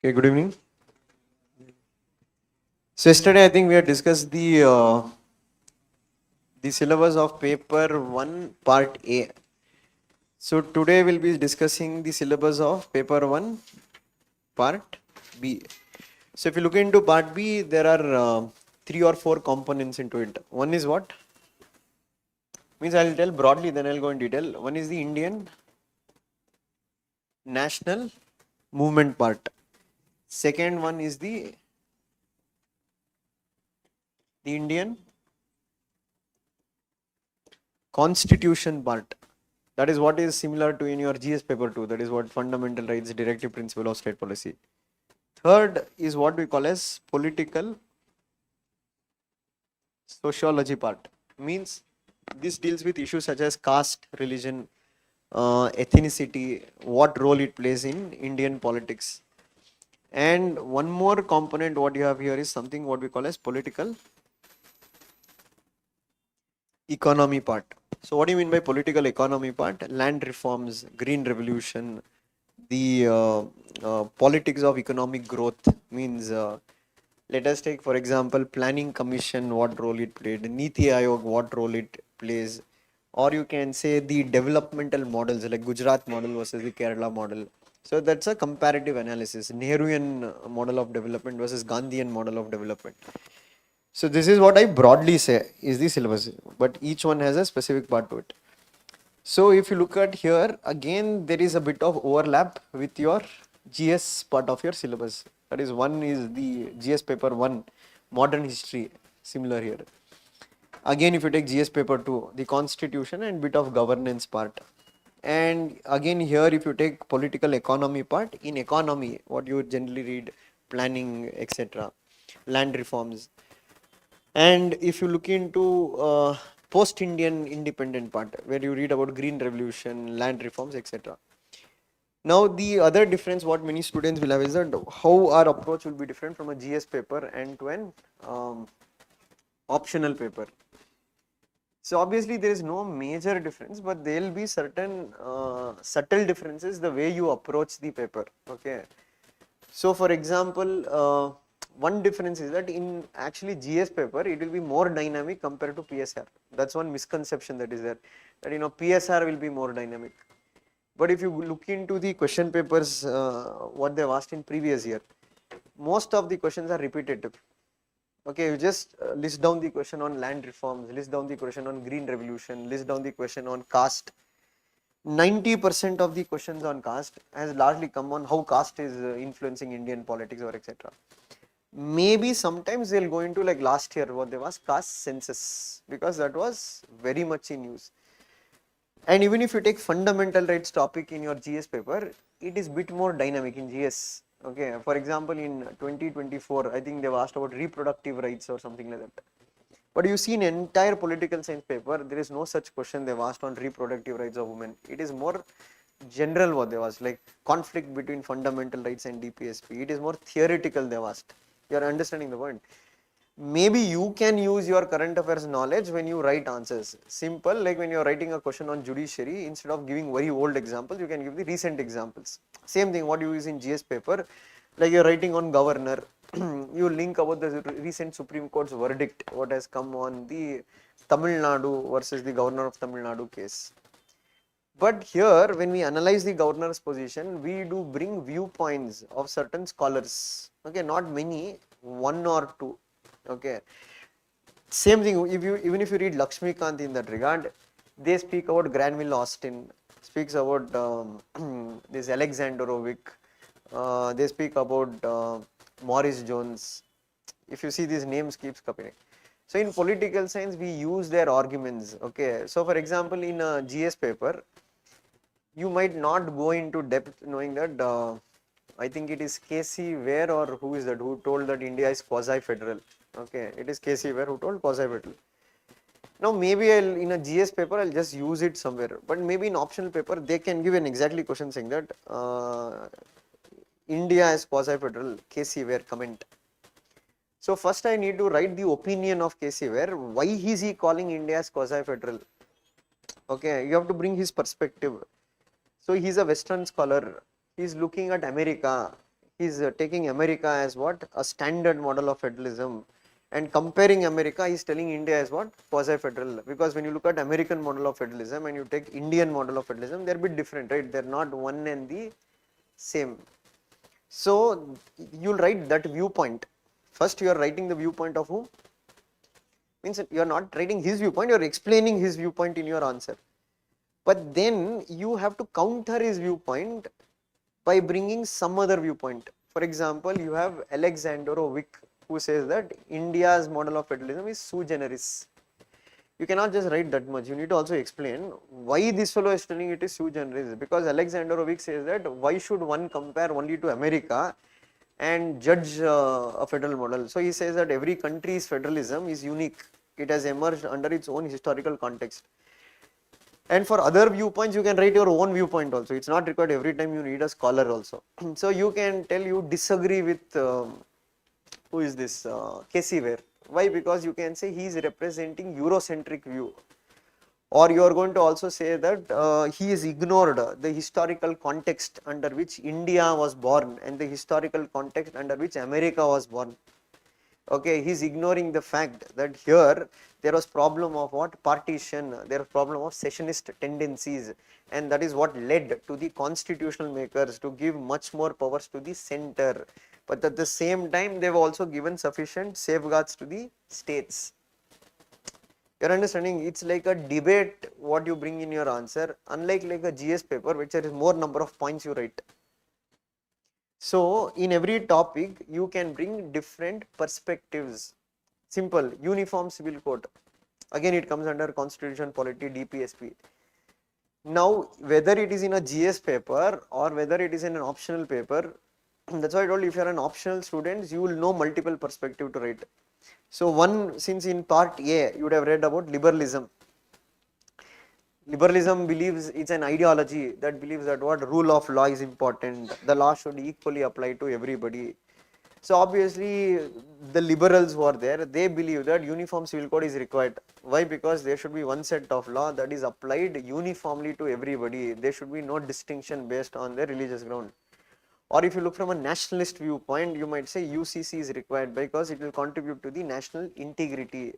Okay, good evening. So yesterday I think we had discussed the syllabus of paper 1 part A. So today we'll be discussing the syllabus of paper 1 part B. So if you look into part B, there are three or four components into it. One is what? Means I'll tell broadly, then I'll go in detail. One is the Indian national movement part. Second one is the Indian constitution part. That is what is similar to in your GS paper 2. That is what fundamental rights, directive principle of state policy. Third is what we call as political sociology part. Means this deals with issues such as caste, religion, ethnicity, what role it plays in Indian politics. And one more component what you have here is something what we call as political economy part. So what do you mean by political economy part? Land reforms, green revolution, the politics of economic growth means let us take for example planning commission, what role it played, Niti Aayog, what role it plays, or you can say the developmental models like Gujarat model versus the Kerala model. So that's a comparative analysis, Nehruian model of development versus Gandhian model of development. So this is what I broadly say is the syllabus, but each one has a specific part to it. So if you look at here, again there is a bit of overlap with your GS part of your syllabus. That is, one is the GS paper 1, modern history, similar here. Again, if you take GS paper 2, the constitution and bit of governance part. And again here, if you take political economy part, in economy, what you generally read, planning, etc., land reforms. And if you look into post-Indian independent part, where you read about green revolution, land reforms, etc. Now, the other difference what many students will have is that how our approach will be different from a GS paper and to an optional paper. So obviously there is no major difference, but there will be certain subtle differences the way you approach the paper. Okay. So for example, one difference is that in actually GS paper, it will be more dynamic compared to PSR. That's one misconception that is there. That PSR will be more dynamic. But if you look into the question papers, what they've asked in previous year, most of the questions are repetitive. Okay, you just list down the question on land reforms, list down the question on green revolution, list down the question on caste. 90% of the questions on caste has largely come on how caste is influencing Indian politics or etc. Maybe sometimes they'll go into like last year what there was caste census, because that was very much in use. And even if you take fundamental rights topic in your GS paper, it is bit more dynamic in GS. Okay, for example, in 2024, I think they've asked about reproductive rights or something like that. But you see in entire political science paper, there is no such question they've asked on reproductive rights of women. It is more general what they asked, like conflict between fundamental rights and DPSP. It is more theoretical they've asked. You are understanding the point. Maybe you can use your current affairs knowledge when you write answers. Simple, like when you're writing a question on judiciary, instead of giving very old examples, you can give the recent examples. Same thing what you use in GS paper, like you're writing on governor, you link about the recent Supreme Court's verdict, what has come on the Tamil Nadu versus the governor of Tamil Nadu case. But here, when we analyze the governor's position, we do bring viewpoints of certain scholars. Okay, not many, one or two. Okay, same thing. If you even if you read Lakshmikant in that regard, they speak about Granville Austin, speaks about this Alexandrovic. They speak about Morris Jones. If you see these names keeps coming. So in political science, we use their arguments. Okay, so for example, in a GS paper, you might not go into depth knowing that I think it is Casey Ware or who is that who told that India is quasi-federal. Okay, it is Casey Ware who told quasi-federal. Now maybe in a GS paper I'll just use it somewhere, but maybe in optional paper they can give an exactly question saying that India is quasi-federal. Casey Ware comment. So first I need to write the opinion of Casey Ware. Why is he calling India as quasi-federal? Okay, you have to bring his perspective. So he's a Western scholar. He's looking at America. He's taking America as what? A standard model of federalism. And comparing America, he's telling India as what? Quasi-federal. Because when you look at American model of federalism and you take Indian model of federalism, they're a bit different, right? They're not one and the same. So you'll write that viewpoint. First, you are writing the viewpoint of who? Means you are not writing his viewpoint, you are explaining his viewpoint in your answer. But then you have to counter his viewpoint by bringing some other viewpoint. For example, you have Alexandrovic, who says that India's model of federalism is sui generis. You cannot just write that much. You need to also explain why this fellow is telling it is sui generis. Because Alexandrovic says that why should one compare only to America and judge a federal model. So he says that every country's federalism is unique. It has emerged under its own historical context. And for other viewpoints, you can write your own viewpoint also. It's not required every time you need a scholar also. So you can tell you disagree with, who is this, Casey Ware. Why? Because you can say he is representing Eurocentric view. Or you are going to also say that he is ignored the historical context under which India was born and the historical context under which America was born. Okay, he is ignoring the fact that here there was problem of what? Partition, there was problem of secessionist tendencies, and that is what led to the constitutional makers to give much more powers to the center. But at the same time, they have also given sufficient safeguards to the states. You're understanding? It's like a debate what you bring in your answer, unlike like a GS paper, which there is more number of points you write. So in every topic, you can bring different perspectives. Simple, uniform civil code. Again, it comes under constitution, polity, DPSP. Now, whether it is in a GS paper or whether it is in an optional paper, that's why I told you, if you are an optional student, you will know multiple perspective to write. So one, since in part A, you would have read about liberalism. Liberalism believes it's an ideology that believes that what rule of law is important. The law should equally apply to everybody. So obviously the liberals who are there, they believe that uniform civil code is required. Why? Because there should be one set of law that is applied uniformly to everybody. There should be no distinction based on their religious ground. Or if you look from a nationalist viewpoint, you might say UCC is required because it will contribute to the national integrity.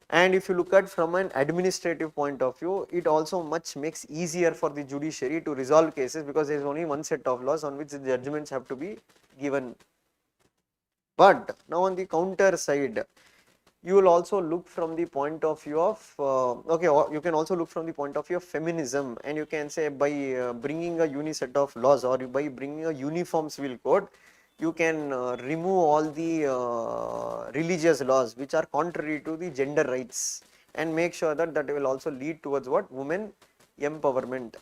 And if you look at from an administrative point of view, it also much makes easier for the judiciary to resolve cases because there is only one set of laws on which the judgments have to be given. But now on the counter side, you will also look from the point of view of, you can also look from the point of view of feminism, and you can say by bringing a uni set of laws or by bringing a uniform civil code, you can remove all the religious laws which are contrary to the gender rights and make sure that that will also lead towards what? Women empowerment.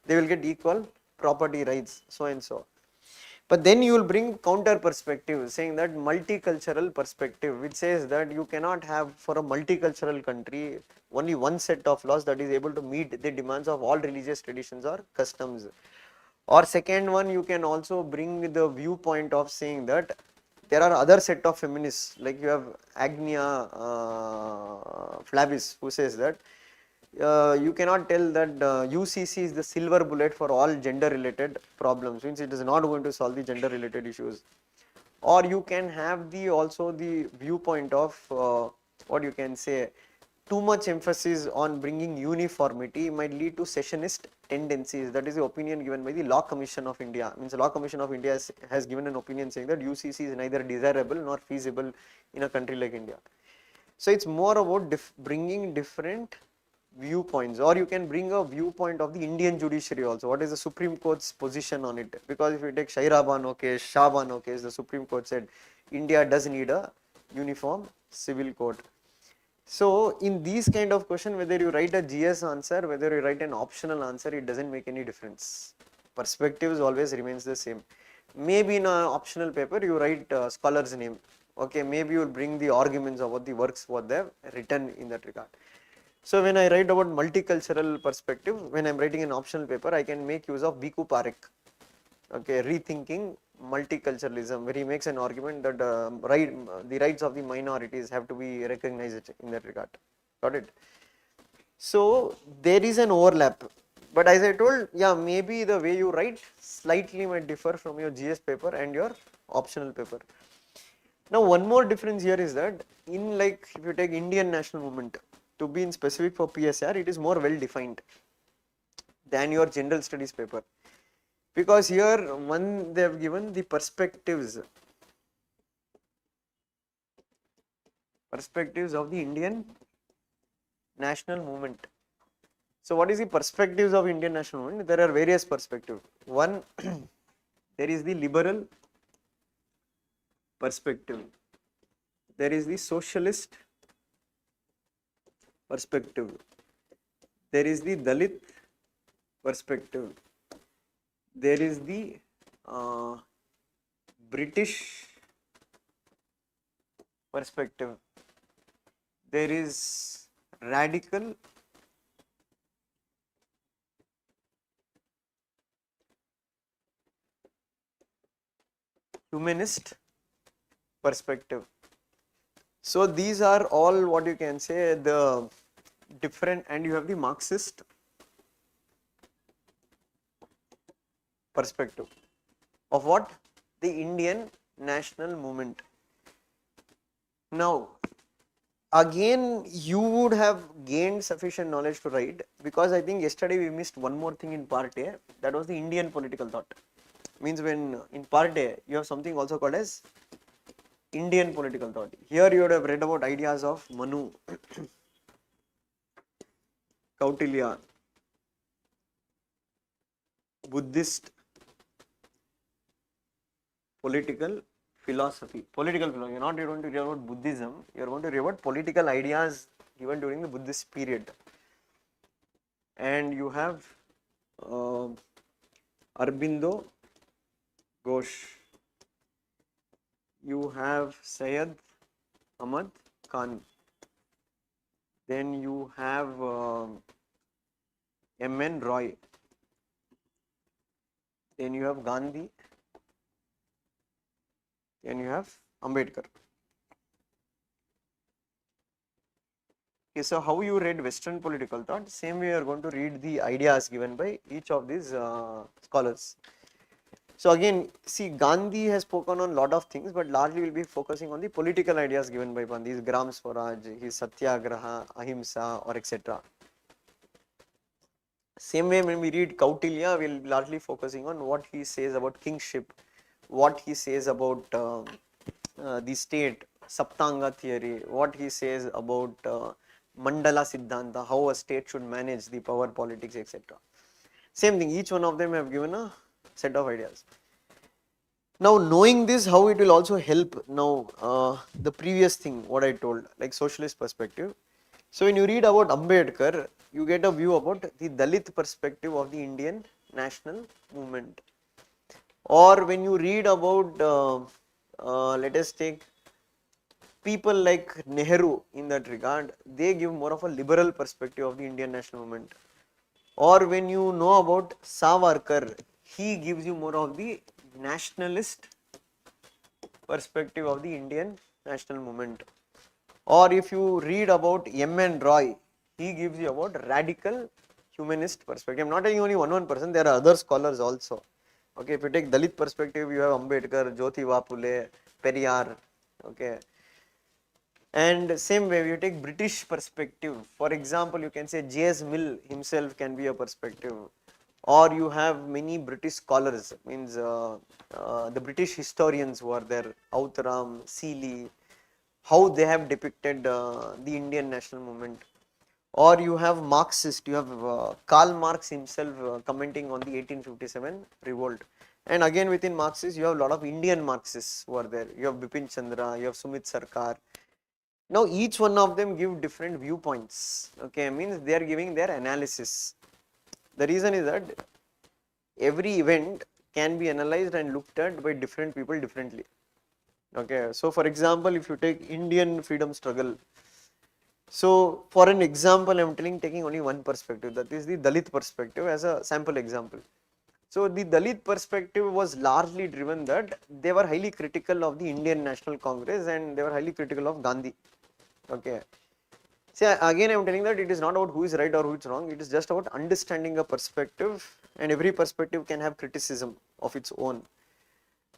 They will get equal property rights, so and so. But then you will bring counter perspective saying that multicultural perspective, which says that you cannot have for a multicultural country only one set of laws that is able to meet the demands of all religious traditions or customs. Or second one, you can also bring the viewpoint of saying that there are other set of feminists, like you have Agnia Flavis, who says that you cannot tell that UCC is the silver bullet for all gender related problems, means it is not going to solve the gender related issues. Or you can have the also the viewpoint of what you can say, too much emphasis on bringing uniformity might lead to secessionist tendencies. That is the opinion given by the Law Commission of India. Means the Law Commission of India has given an opinion saying that UCC is neither desirable nor feasible in a country like India. So it's more about bringing different viewpoints, or you can bring a viewpoint of the Indian judiciary also. What is the Supreme Court's position on it? Because if you take Shaira Bano case, Shah Bano case, the Supreme Court said India does need a uniform civil code. So in these kind of question, whether you write a GS answer, whether you write an optional answer, it doesn't make any difference. Perspectives always remains the same. Maybe in an optional paper you write scholar's name. Okay, maybe you will bring the arguments about the works what they have written in that regard. So when I write about multicultural perspective, when I am writing an optional paper, I can make use of Bhikkhu Parekh. Okay, rethinking multiculturalism, where he makes an argument that the rights of the minorities have to be recognized in that regard. Got it? So there is an overlap. But as I told, yeah, maybe the way you write slightly might differ from your GS paper and your optional paper. Now, one more difference here is that in, like, if you take Indian national movement, to be in specific for PSIR, it is more well defined than your general studies paper, because here one they have given the perspectives of the Indian national movement. So what is the perspectives of Indian national movement? There are various perspectives. One, there is the liberal perspective, there is the socialist perspective, there is the Dalit perspective, there is the British perspective, there is radical humanist perspective. So these are all what you can say the different, and you have the Marxist perspective of what? The Indian national movement. Now, again, you would have gained sufficient knowledge to write, because I think yesterday we missed one more thing in part A, that was the Indian political thought. Means when in part A, you have something also called as Indian political thought. Here you would have read about ideas of Manu, Kautilya, Buddhist political philosophy. Political philosophy. You're not going to read about Buddhism, you're going to read about political ideas given during the Buddhist period. And you have Arbindo Ghosh, you have Syed Ahmad Khan, then you have M.N. Roy, then you have Gandhi, then you have Ambedkar. Okay, so how you read Western political thought, same way you are going to read the ideas given by each of these scholars. So again, see, Gandhi has spoken on a lot of things, but largely will be focusing on the political ideas given by Gandhi, his Gram Swaraj, his Satyagraha, Ahimsa, or etc. Same way when we read Kautilya, we will be largely focusing on what he says about kingship, what he says about the state, Saptanga theory, what he says about Mandala Siddhanta, how a state should manage the power politics, etc. Same thing, each one of them have given a set of ideas. Now, knowing this, how it will also help now the previous thing what I told, like socialist perspective. So when you read about Ambedkar, you get a view about the Dalit perspective of the Indian national movement. Or when you read about let us take people like Nehru in that regard, they give more of a liberal perspective of the Indian national movement. Or when you know about Savarkar, he gives you more of the nationalist perspective of the Indian national movement. Or if you read about M.N. Roy, he gives you about radical humanist perspective. I'm not telling only one person, there are other scholars also. Okay, if you take Dalit perspective, you have Ambedkar, Jyotiba Phule, Periyar, okay. And same way, you take British perspective. For example, you can say J.S. Mill himself can be a perspective. Or you have many British scholars, means the British historians who are there, Outram, Seeley, how they have depicted the Indian national movement. Or you have Marxist, you have Karl Marx himself commenting on the 1857 revolt. And again within Marxists, you have a lot of Indian Marxists who are there. You have Bipin Chandra, you have Sumit Sarkar. Now each one of them give different viewpoints, okay, means they are giving their analysis. The reason is that every event can be analyzed and looked at by different people differently. Okay, so for example, if you take Indian freedom struggle, so for an example, I am taking only one perspective, that is the Dalit perspective as a sample example. So the Dalit perspective was largely driven that they were highly critical of the Indian National Congress and they were highly critical of Gandhi. Okay. See, again, I am telling that it is not about who is right or who is wrong. It is just about understanding a perspective, and every perspective can have criticism of its own.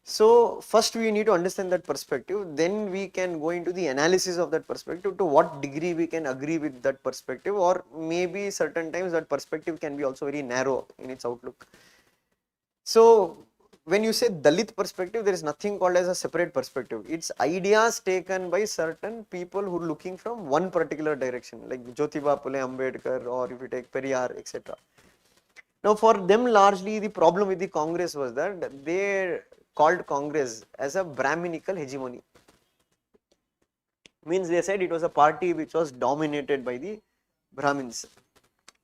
So first we need to understand that perspective, then we can go into the analysis of that perspective, to what degree we can agree with that perspective, or maybe certain times that perspective can be also very narrow in its outlook. So when you say Dalit perspective, there is nothing called as a separate perspective. It's ideas taken by certain people who are looking from one particular direction, like Jyotiba Phule, Ambedkar, or if you take Periyar, etc. Now, for them, largely the problem with the Congress was that they called Congress as a Brahminical hegemony. Means they said it was a party which was dominated by the Brahmins.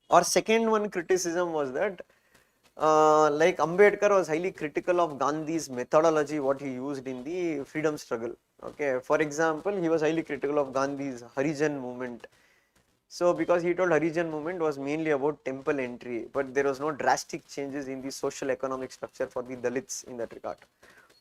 Or second one criticism was that like Ambedkar was highly critical of Gandhi's methodology, what he used in the freedom struggle. Okay, for example, he was highly critical of Gandhi's Harijan movement. So because he told Harijan movement was mainly about temple entry, but there was no drastic changes in the social economic structure for the Dalits in that regard.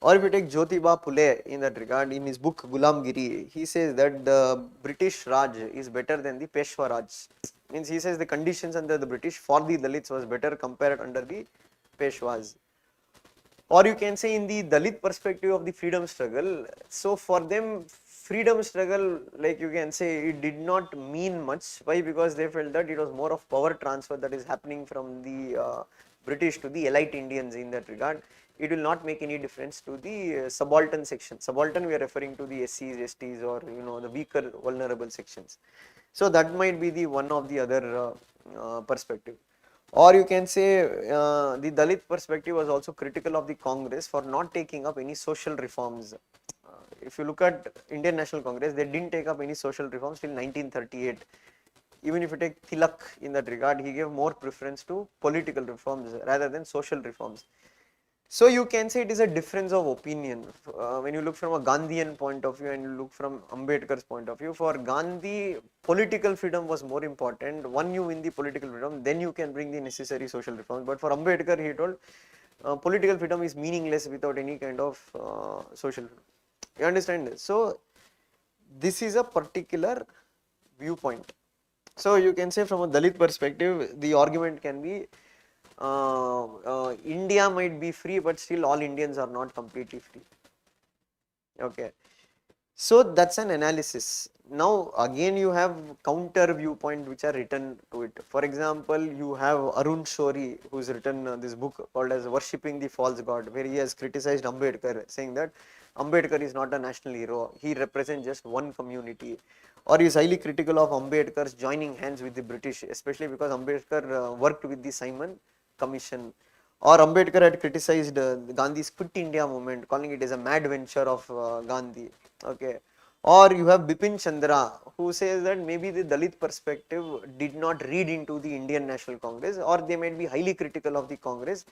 Or if you take Jyotiba Phule in that regard, in his book Gulamgiri, he says that the British Raj is better than the Peshwa Raj. Means he says the conditions under the British for the Dalits was better compared under the Peshwas. Or you can say in the Dalit perspective of the freedom struggle, so for them freedom struggle, like you can say, it did not mean much. Why? Because they felt that it was more of power transfer that is happening from the British to the elite Indians in that regard. It will not make any difference to the subaltern section. Subaltern, we are referring to the SCs, STs, or the weaker vulnerable sections. So that might be the one of the other perspective. Or you can say the Dalit perspective was also critical of the Congress for not taking up any social reforms. If you look at Indian National Congress, they didn't take up any social reforms till 1938. Even if you take Tilak in that regard, he gave more preference to political reforms rather than social reforms. So you can say it is a difference of opinion. When you look from a Gandhian point of view and you look from Ambedkar's point of view, for Gandhi, political freedom was more important. One, you win the political freedom, then you can bring the necessary social reforms. But for Ambedkar, he told political freedom is meaningless without any kind of social freedom. You understand this? So this is a particular viewpoint. So you can say from a Dalit perspective, the argument can be India might be free, but still all Indians are not completely free. Okay, so that's an analysis. Now again you have counter viewpoint which are written to it. For example, you have Arun Shori, who's written this book called as Worshipping the False God, where he has criticized Ambedkar, saying that Ambedkar is not a national hero, he represents just one community. Or he is highly critical of Ambedkar's joining hands with the British, especially because Ambedkar worked with the Simon Commission. Or Ambedkar had criticized Gandhi's Quit India movement, calling it as a mad venture of Gandhi. Okay. Or you have Bipin Chandra, who says that maybe the Dalit perspective did not read into the Indian National Congress, or they might be highly critical of the Congress.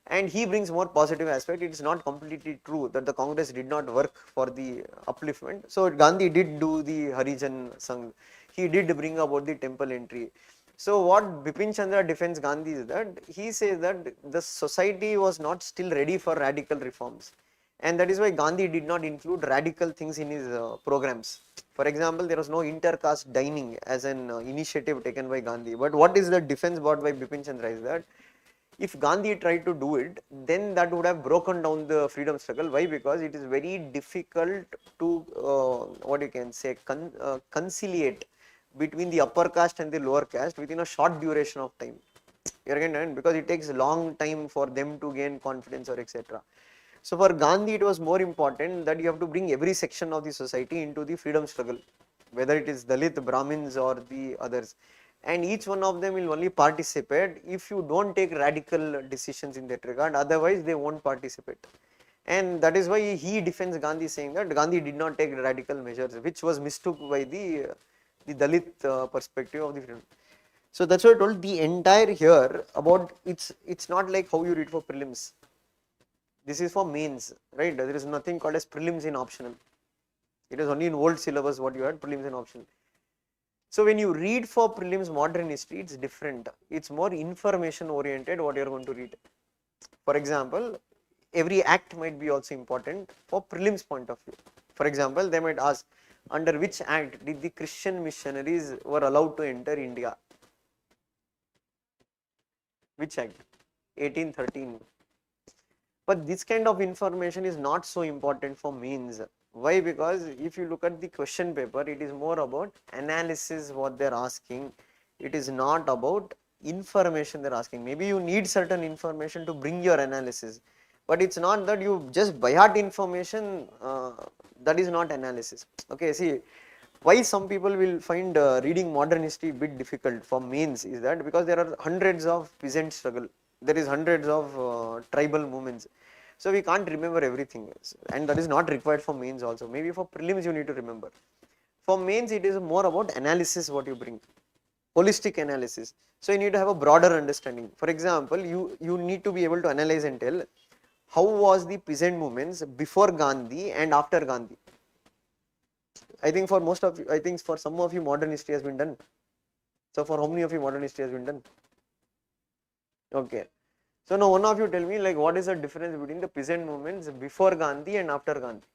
And he brings more positive aspect. It is not completely true that the Congress did not work for the upliftment. So Gandhi did do the Harijan Sangh. He did bring about the temple entry. So what Bipin Chandra defends Gandhi is that he says that the society was not still ready for radical reforms, and that is why Gandhi did not include radical things in his programs. For example, there was no intercaste dining as an initiative taken by Gandhi. But what is the defense brought by Bipin Chandra is that if Gandhi tried to do it, then that would have broken down the freedom struggle. Why? Because it is very difficult to what you can say conciliate between the upper caste and the lower caste within a short duration of time. You understand? Because it takes a long time for them to gain confidence or etc. So for Gandhi, it was more important that you have to bring every section of the society into the freedom struggle, whether it is Dalit, Brahmins, or the others. And each one of them will only participate if you don't take radical decisions in that regard, otherwise they won't participate. And that is why he defends Gandhi, saying that Gandhi did not take radical measures, which was mistook by the Dalit perspective of the freedom. So that's why I told the entire here about it's not like how you read for prelims. This is for mains, right? There is nothing called as prelims in optional. It is only in old syllabus what you had, prelims and optional. So when you read for prelims modern history, it's different. It's more information oriented what you're going to read. For example, every act might be also important for prelims point of view. For example, they might ask, under which act did the Christian missionaries were allowed to enter India? Which act? 1813. But this kind of information is not so important for mains. Why? Because if you look at the question paper, it is more about analysis what they are asking. It is not about information they are asking. Maybe you need certain information to bring your analysis, but it's not that you just by heart information, that is not analysis. Okay, see, why some people will find reading modern history a bit difficult for mains is that because there are hundreds of peasant struggle, there is hundreds of tribal movements, so we can't remember everything, and that is not required for mains also. Maybe for prelims you need to remember. For mains it is more about analysis what you bring, holistic analysis. So you need to have a broader understanding. For example, you need to be able to analyze and tell how was the peasant movements before Gandhi and after Gandhi. I think for most of you, I think for some of you modern history has been done. So for how many of you modern history has been done? Okay. So now one of you tell me, like, what is the difference between the peasant movements before Gandhi and after Gandhi?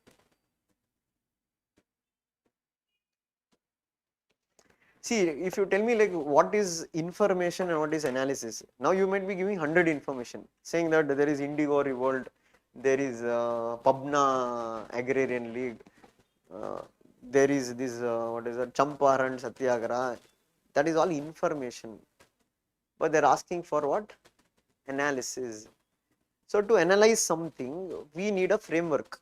See, if you tell me like what is information and what is analysis, now you might be giving 100 information, saying that there is Indigo Revolt, there is Pabna Agrarian League, there is this what is that Champaran Satyagraha. That is all information, but they are asking for what? Analysis. So to analyze something, we need a framework.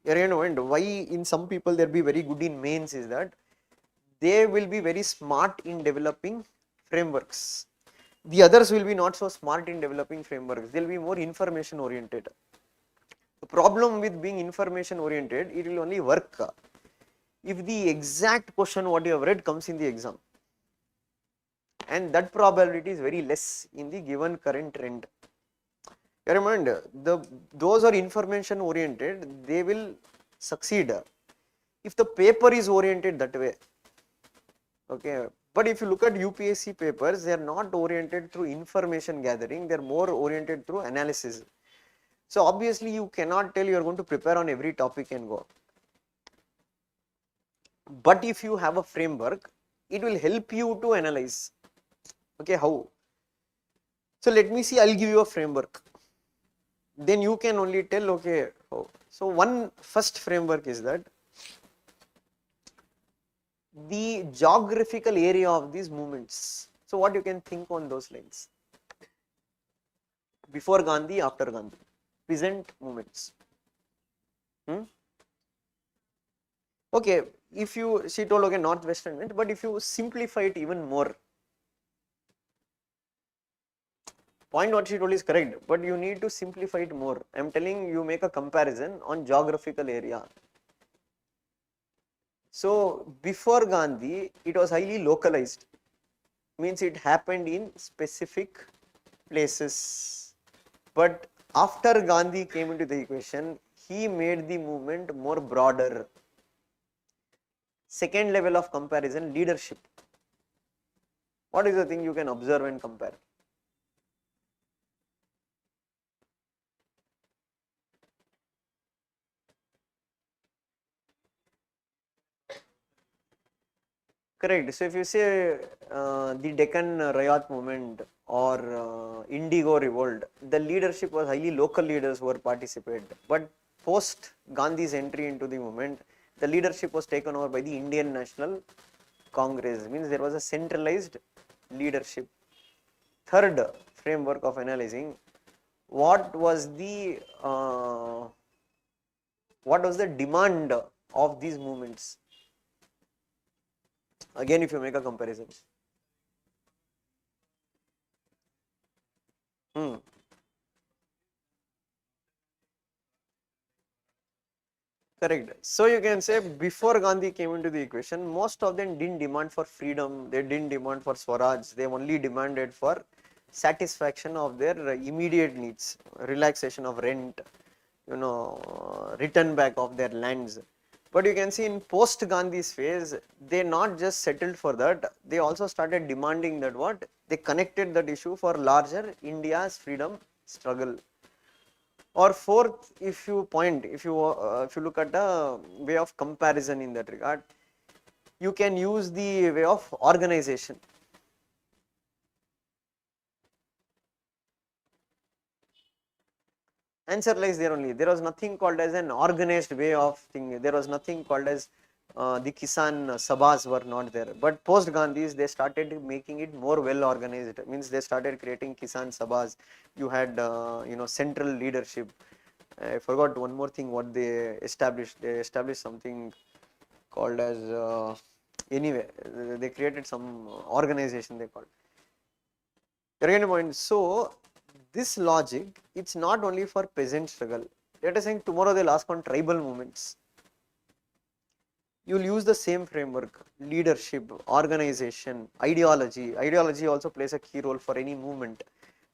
And why in some people they'll be very good in mains is that they will be very smart in developing frameworks. The others will be not so smart in developing frameworks. They'll be more information oriented. The problem with being information oriented, it will only work if the exact question what you have read comes in the exam, and that probability is very less in the given current trend. You remember, those are information oriented, they will succeed if the paper is oriented that way. Okay, but if you look at UPSC papers, they are not oriented through information gathering, they are more oriented through analysis. So obviously you cannot tell you are going to prepare on every topic and go. But if you have a framework, it will help you to analyze. Okay, how? So let me see, I'll give you a framework. Then you can only tell, okay, how. So one first framework is that the geographical area of these movements. So what you can think on those lines? Before Gandhi, after Gandhi, peasant movements. Okay, if you, she told, okay, northwestern movement, but if you simplify it even more, point what she told is correct, but you need to simplify it more. I am telling you, make a comparison on geographical area. So before Gandhi, it was highly localized, means it happened in specific places. But after Gandhi came into the equation, he made the movement more broader. Second level of comparison, leadership. What is the thing you can observe and compare? Correct. So if you say the Deccan Riot movement or Indigo Revolt, the leadership was highly local leaders who were participated. But post Gandhi's entry into the movement, the leadership was taken over by the Indian National Congress. Means there was a centralized leadership. Third framework of analyzing, what was the demand of these movements? Again, if you make a comparison. Correct. So you can say before Gandhi came into the equation, most of them didn't demand for freedom, they didn't demand for Swaraj, they only demanded for satisfaction of their immediate needs, relaxation of rent, return back of their lands. But you can see in post Gandhi's phase, they not just settled for that, they also started demanding that what? They connected that issue for larger India's freedom struggle. Or fourth, if you look at the way of comparison in that regard, you can use the way of organization. Answer lies there only. There was nothing called as an organized way of thing. There was nothing called as the Kisan Sabhas were not there. But post Gandhis, they started making it more well organized. It means they started creating Kisan Sabhas. You had central leadership. I forgot one more thing what they established. They established something called as anyway. They created some organization they called. Second point. So this logic, it's not only for peasant struggle. Let us say tomorrow they'll ask on tribal movements. You'll use the same framework: leadership, organization, ideology. Ideology also plays a key role for any movement.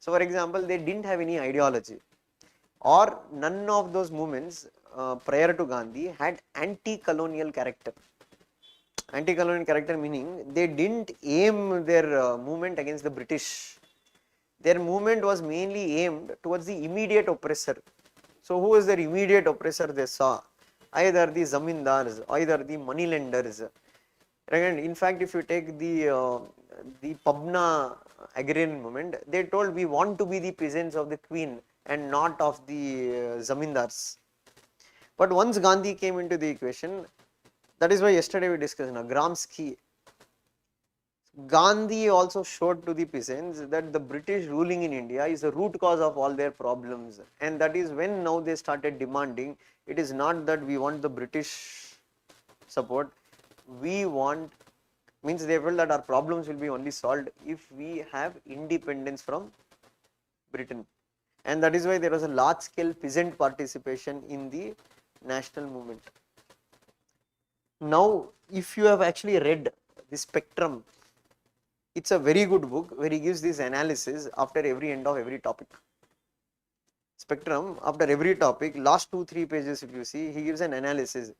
So, for example, they didn't have any ideology, or none of those movements prior to Gandhi had anti-colonial character. Anti-colonial character meaning they didn't aim their movement against the British. Their movement was mainly aimed towards the immediate oppressor. So who is their immediate oppressor they saw? Either the zamindars, either the moneylenders. Again, in fact, if you take the Pabna agrarian movement, they told we want to be the peasants of the queen and not of the zamindars. But once Gandhi came into the equation, that is why yesterday we discussed now, Gramsci. Gandhi also showed to the peasants that the British ruling in India is the root cause of all their problems, and that is when now they started demanding, it is not that we want the British support, we want, means they felt that our problems will be only solved if we have independence from Britain, and that is why there was a large scale peasant participation in the national movement. Now, if you have actually read the Spectrum, it's a very good book where he gives this analysis after every end of every topic. Spectrum, after every topic, last 2-3 pages if you see, he gives an analysis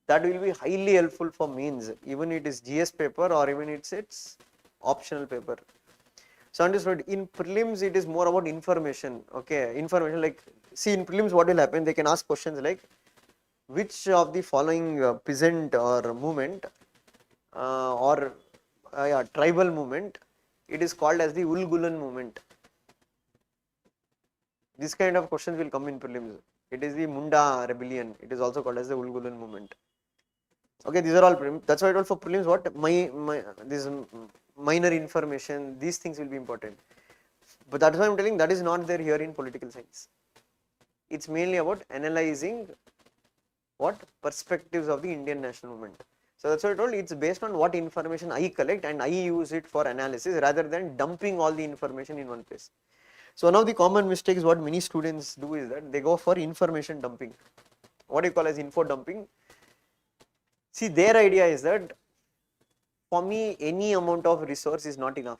that will be highly helpful for mains, even it is GS paper or even it's optional paper. So understood, in prelims it is more about information, okay, information like, see in prelims what will happen, they can ask questions like, which of the following peasant or movement or tribal movement, it is called as the Ulgulan movement. This kind of questions will come in prelims. It is the Munda rebellion. It is also called as the Ulgulan movement. Okay, these are all prelims. That's why I told for prelims what this minor information, these things will be important. But that's why I'm telling that is not there here in political science. It's mainly about analyzing what perspectives of the Indian national movement. So that's what I told, it's based on what information I collect and I use it for analysis rather than dumping all the information in one place. So one of the common mistakes what many students do is that they go for information dumping. What do you call as info dumping? See, their idea is that for me any amount of resource is not enough.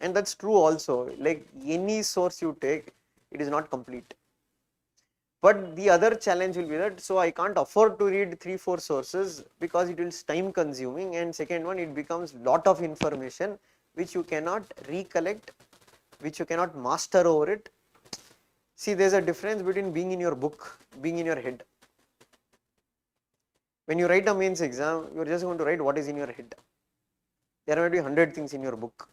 And that's true also, like any source you take, it is not complete. But the other challenge will be that, so I can't afford to read 3-4 sources because it is time consuming, and second one, it becomes lot of information which you cannot recollect, which you cannot master over it. See, there's a difference between being in your book, being in your head. When you write a mains exam, you're just going to write what is in your head. There might be 100 things in your book.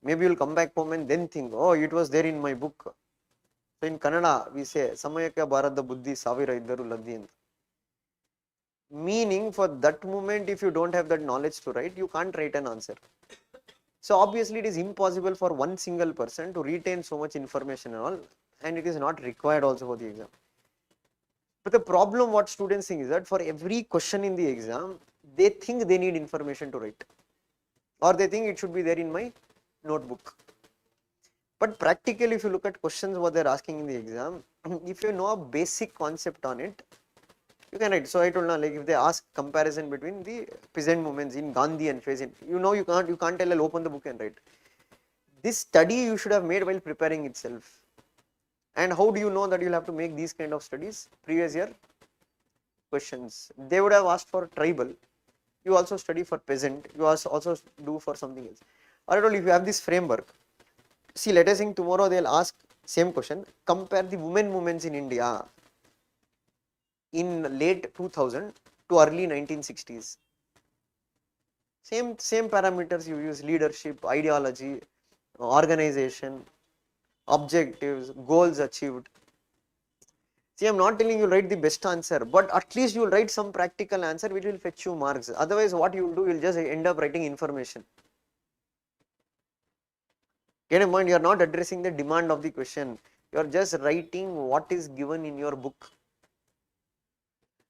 Maybe you'll come back home and then think, oh, it was there in my book. So in Kannada, we say, Samayaka Bharata Buddhi Savira Iddaru Laddi. Meaning for that moment, if you don't have that knowledge to write, you can't write an answer. So obviously it is impossible for one single person to retain so much information and all, and it is not required also for the exam. But the problem what students think is that for every question in the exam, they think they need information to write, or they think it should be there in my notebook. But practically, if you look at questions what they're asking in the exam, if you know a basic concept on it, you can write. So I told now, like if they ask comparison between the peasant movements in Gandhian phase, you can't tell, I'll open the book and write. This study you should have made while preparing itself. And how do you know that you'll have to make these kind of studies? Previous year questions. They would have asked for tribal. You also study for peasant. You also do for something else. Or I told you, if you have this framework, see, let us think tomorrow they'll ask Same question, compare the women movements in India in late 2000 to early 1960s. Same parameters you use: leadership, ideology, organization, objectives, goals achieved. See, I'm not telling you write the best answer, but at least you will write some practical answer which will fetch you marks. Otherwise, what you will do, you'll just end up writing information. Get a point? You are not addressing the demand of the question. You are just writing what is given in your book.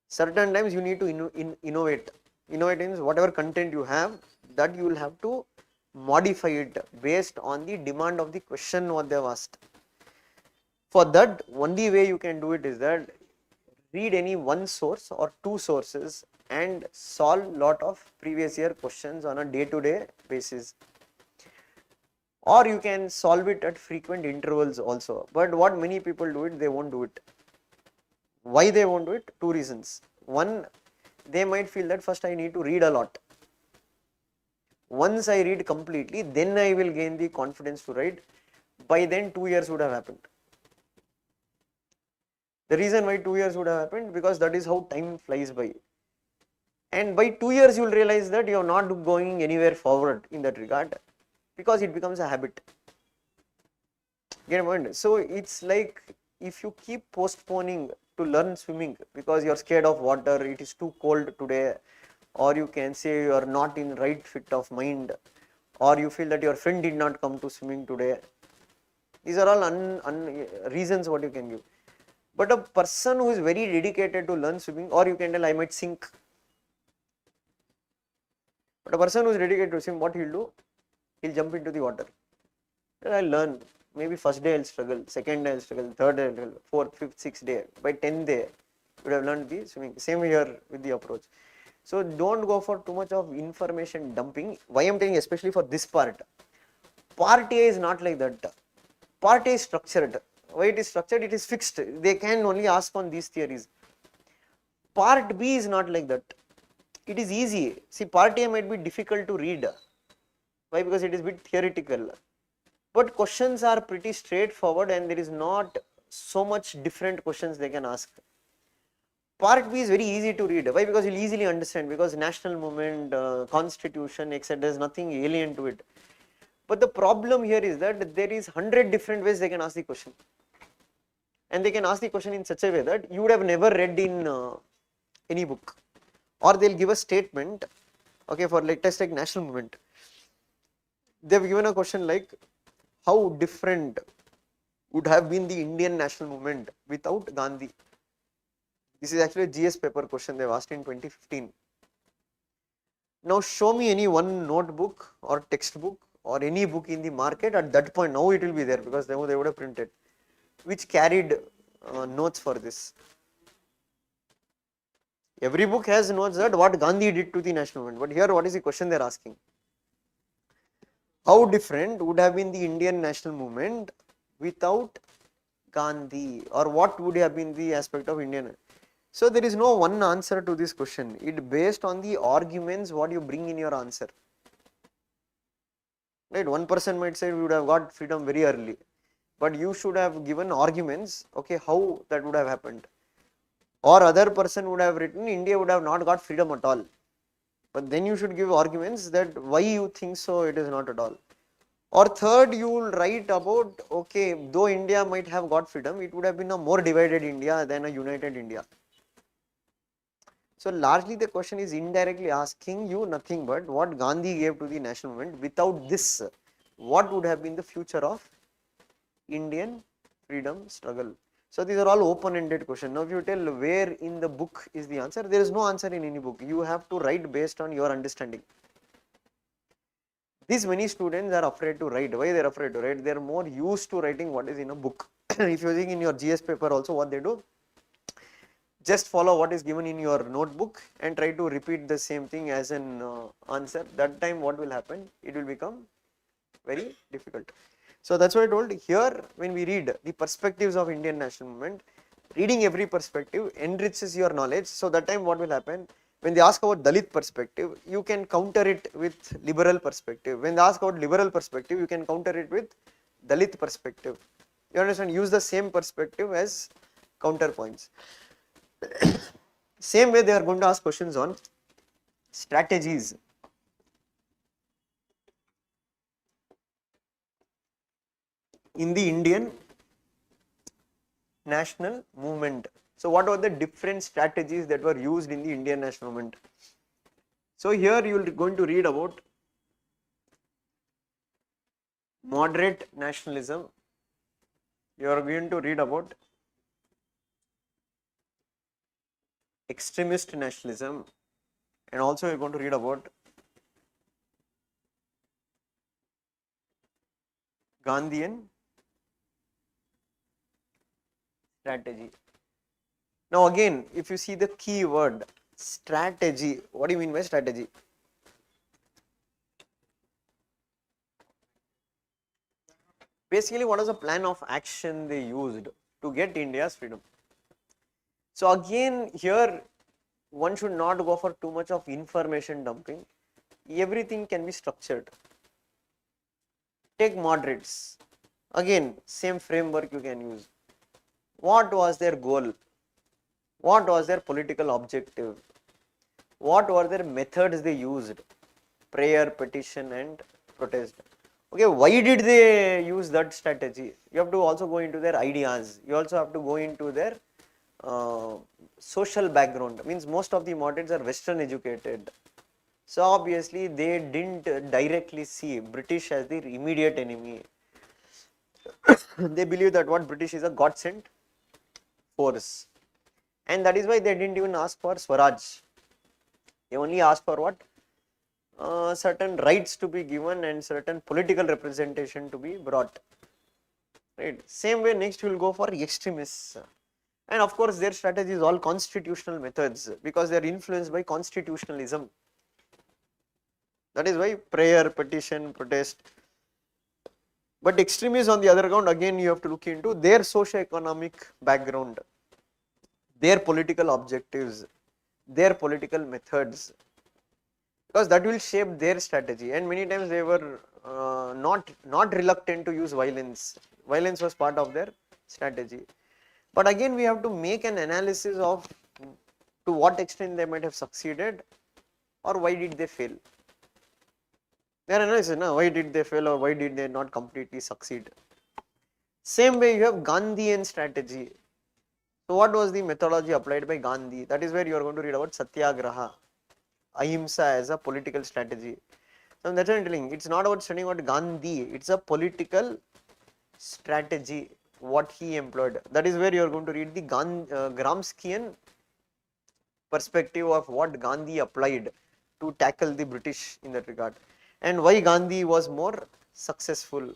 Certain times you need to innovate. Innovate means whatever content you have, that you will have to modify it based on the demand of the question what they have asked. For that, only way you can do it is that read any one source or two sources and solve lot of previous year questions on a day-to-day basis. Or you can solve it at frequent intervals also. But what many people do it, they won't do it. Why they won't do it? Two reasons. One, they might feel that first I need to read a lot. Once I read completely, then I will gain the confidence to write. By then 2 years would have happened. The reason why 2 years would have happened, because that is how time flies by. And by 2 years you will realize that you are not going anywhere forward in that regard, because it becomes a habit. Get my point? So it's like if you keep postponing to learn swimming because you are scared of water, it is too cold today, or you can say you are not in right fit of mind, or you feel that your friend did not come to swimming today. These are all reasons what you can give. But a person who is very dedicated to learn swimming, or you can tell I might sink. But a person who is dedicated to swim, what he'll do? He'll jump into the water. Then I'll learn. Maybe first day I'll struggle, second day I'll struggle, third day I'll struggle, fourth, fifth, sixth day. By 10th day, you would have learned the swimming. Same here with the approach. So don't go for too much of information dumping. Why I'm telling, especially for this part. Part A is not like that. Part A is structured. Why it is structured? It is fixed. They can only ask on these theories. Part B is not like that. It is easy. See, part A might be difficult to read. Why? Because it is a bit theoretical. But questions are pretty straightforward and there is not so much different questions they can ask. Part B is very easy to read. Why? Because you will easily understand, because national movement, constitution, etc. there is nothing alien to it. But the problem here is that there is 100 different ways they can ask the question. And they can ask the question in such a way that you would have never read in any book. Or they'll give a statement, okay, for like test like national movement. They've given a question like, how different would have been the Indian national movement without Gandhi? This is actually a GS paper question they've asked in 2015. Now show me any one notebook or textbook or any book in the market at that point. Now it will be there because they would have printed, which carried notes for this. Every book has notes that what Gandhi did to the national movement. But here what is the question they are asking? How different would have been the Indian national movement without Gandhi, or what would have been the aspect of Indian? So there is no one answer to this question. It based on the arguments what you bring in your answer. Right? One person might say we would have got freedom very early, but you should have given arguments, okay, how that would have happened. Or other person would have written India would have not got freedom at all. But then you should give arguments that why you think so it is not at all. Or third, you will write about, okay, though India might have got freedom, it would have been a more divided India than a united India. So largely the question is indirectly asking you nothing but what Gandhi gave to the national movement. Without this, what would have been the future of Indian freedom struggle? So these are all open-ended questions. Now if you tell where in the book is the answer, there is no answer in any book. You have to write based on your understanding. These many students are afraid to write. Why they are afraid to write? They are more used to writing what is in a book. If you are using in your GS paper also, what they do, just follow what is given in your notebook and try to repeat the same thing as an answer. That time what will happen? It will become very difficult. So that's why I told here, when we read the perspectives of Indian national movement, reading every perspective enriches your knowledge. So that time what will happen? When they ask about Dalit perspective, you can counter it with liberal perspective. When they ask about liberal perspective, you can counter it with Dalit perspective. You understand? Use the same perspective as counterpoints. Same way they are going to ask questions on strategies. In the Indian national movement. So what were the different strategies that were used in the Indian national movement? So here you are going to read about moderate nationalism. You are going to read about extremist nationalism, and also you are going to read about Gandhian strategy. Now again, if you see the key word strategy, what do you mean by strategy? Basically, what was the plan of action they used to get India's freedom? So again, here one should not go for too much of information dumping. Everything can be structured. Take moderates. Again, same framework you can use. What was their goal? What was their political objective? What were their methods they used? Prayer, petition, and protest. Okay, why did they use that strategy? You have to also go into their ideas. You also have to go into their social background. Means most of the moderates are Western educated. So obviously they didn't directly see British as their immediate enemy. They believe that what British is a God sent force. And that is why they didn't even ask for Swaraj. They only asked for what? Certain rights to be given and certain political representation to be brought. Right. Same way next we will go for extremists. And of course their strategy is all constitutional methods because they are influenced by constitutionalism. That is why prayer, petition, protest. But extremists on the other account, again you have to look into their socio-economic background, their political objectives, their political methods, because that will shape their strategy. And many times they were not reluctant to use violence. Violence was part of their strategy. But again we have to make an analysis of to what extent they might have succeeded or why did they fail. Their analysis, no, why did they fail or why did they not completely succeed. Same way you have Gandhian strategy. So what was the methodology applied by Gandhi? That is where you are going to read about Satyagraha, Ahimsa as a political strategy. So that's what I'm telling. It's not about studying about Gandhi. It's a political strategy, what he employed. That is where you are going to read the Gramscian perspective of what Gandhi applied to tackle the British in that regard. And why Gandhi was more successful.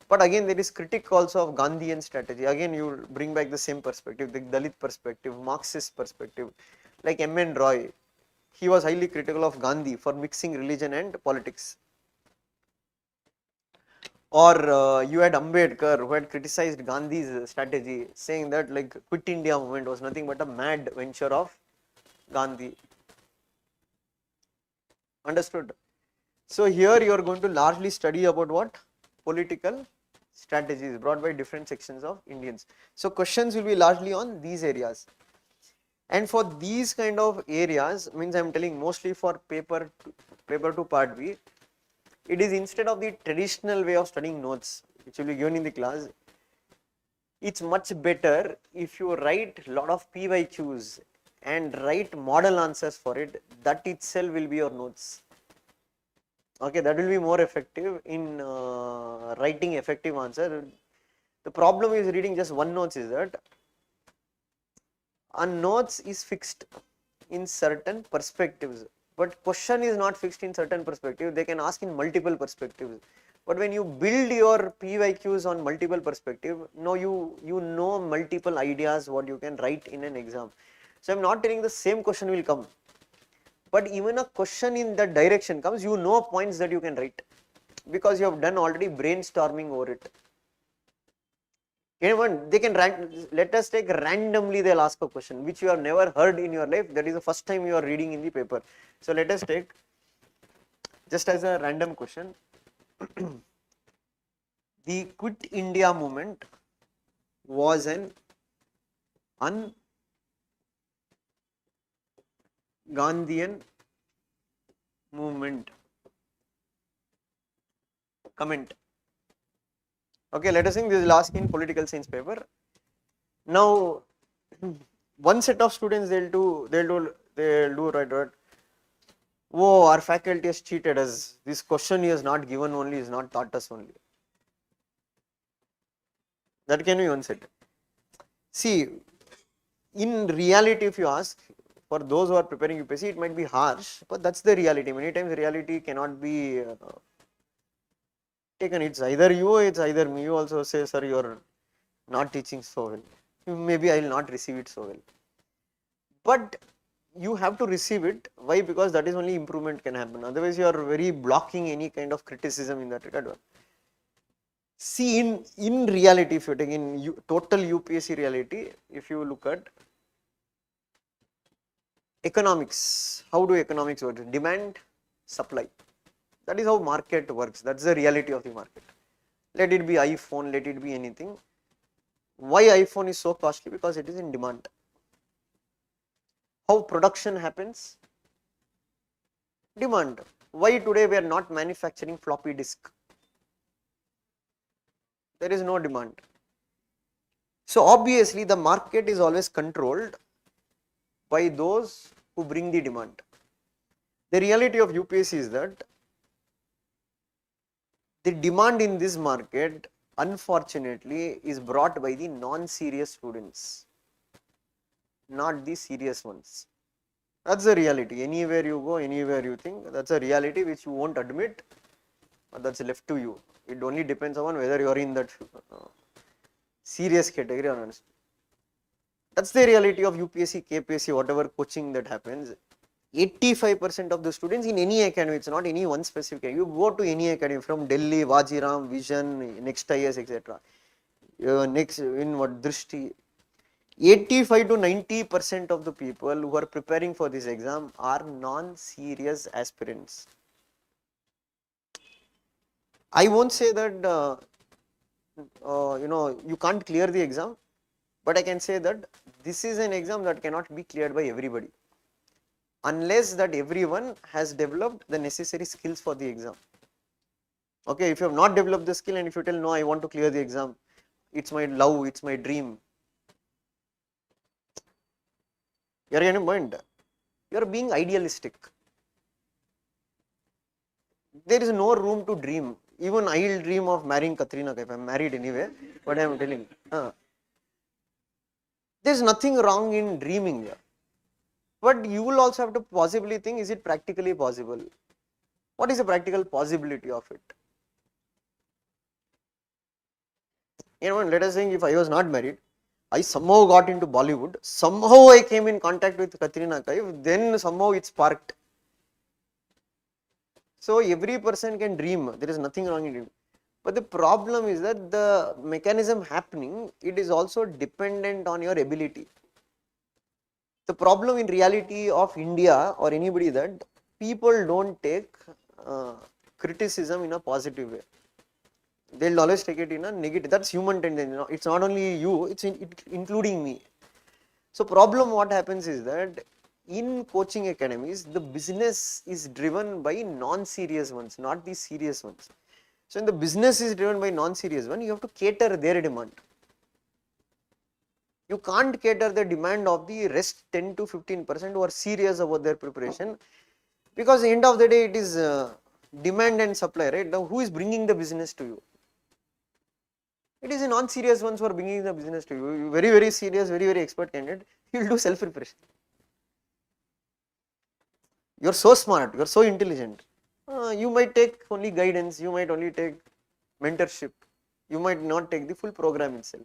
But again, there is critique also of Gandhian strategy. Again, you bring back the same perspective, the Dalit perspective, Marxist perspective, like M.N. Roy. He was highly critical of Gandhi for mixing religion and politics. Or you had Ambedkar who had criticized Gandhi's strategy, saying that like Quit India movement was nothing but a mad venture of Gandhi. Understood? So here you are going to largely study about what? Political strategies brought by different sections of Indians. So questions will be largely on these areas. And for these kind of areas, means I am telling mostly for paper 2 part B, it is instead of the traditional way of studying notes, which will be given in the class, it's much better if you write a lot of PYQs and write model answers for it. That itself will be your notes. Okay, that will be more effective in writing effective answer. The problem is reading just one notes is that a notes is fixed in certain perspectives, but question is not fixed in certain perspective. They can ask in multiple perspectives. But when you build your PYQs on multiple perspective, no, you know multiple ideas what you can write in an exam. So I'm not telling the same question will come, but even a question in that direction comes, you know points that you can write because you have done already brainstorming over it. Anyone, they can let us take randomly, they'll ask a question which you have never heard in your life. That is the first time you are reading in the paper. So let us take just as a random question the Quit India movement was an un-Gandhian movement. Comment. Okay, let us think this is last in political science paper. Now, one set of students they'll do right. Oh, our faculty has cheated us. This question he has not given only, is not taught us only. That can be one set. See, in reality, if you ask, for those who are preparing UPSC, it might be harsh, but that's the reality. Many times reality cannot be taken. It's either you or it's either me. You also say, sir, you're not teaching so well. Maybe I will not receive it so well. But you have to receive it. Why? Because that is only improvement can happen. Otherwise, you are very blocking any kind of criticism in that regard. See, in reality, if you take in total UPSC reality, if you look at economics, how do economics work? Demand, supply. That is how market works. That's the reality of the market. Let it be iPhone, let it be anything. Why iPhone is so costly? Because it is in demand. How production happens? Demand. Why today we are not manufacturing floppy disk? There is no demand. So obviously the market is always controlled by those who bring the demand. The reality of UPSC is that the demand in this market unfortunately is brought by the non-serious students, not the serious ones. That's the reality. Anywhere you go, anywhere you think, that's a reality which you won't admit, but that's left to you. It only depends on whether you are in that serious category or not. That's the reality of UPSC, KPSC, whatever coaching that happens. 85% of the students in any academy, it's not any one specific academy. You go to any academy from Delhi, Vajiram, Vision, NextIAS, etc. Next in what Drishti, 85 to 90% of the people who are preparing for this exam are non-serious aspirants. I won't say that you can't clear the exam, but I can say that this is an exam that cannot be cleared by everybody, unless that everyone has developed the necessary skills for the exam. Okay, if you have not developed the skill and if you tell no, I want to clear the exam, it's my love, it's my dream, you are getting point. You are being idealistic. There is no room to dream. Even I'll dream of marrying Katrina if I'm married anyway, but I'm telling there's nothing wrong in dreaming. But you will also have to possibly think, is it practically possible? What is the practical possibility of it? Let us say if I was not married, I somehow got into Bollywood, somehow I came in contact with Katrina Kaif, then somehow it sparked. So every person can dream, there is nothing wrong in dreaming. But the problem is that the mechanism happening, it is also dependent on your ability. The problem in reality of India or anybody that people don't take criticism in a positive way. They'll always take it in a negative. That's human tendency. It's not only you, it's including me. So problem what happens is that in coaching academies, the business is driven by non-serious ones, not the serious ones. So when the business is driven by non-serious one, you have to cater their demand. You can't cater the demand of the rest 10 to 15% who are serious about their preparation, because at the end of the day it is demand and supply, right? Now who is bringing the business to you? It is the non-serious ones who are bringing the business to you. You very, very serious, very, very expert candidate, you will do self-preparation. You are so smart, you are so intelligent. You might take only guidance, you might only take mentorship, you might not take the full program itself.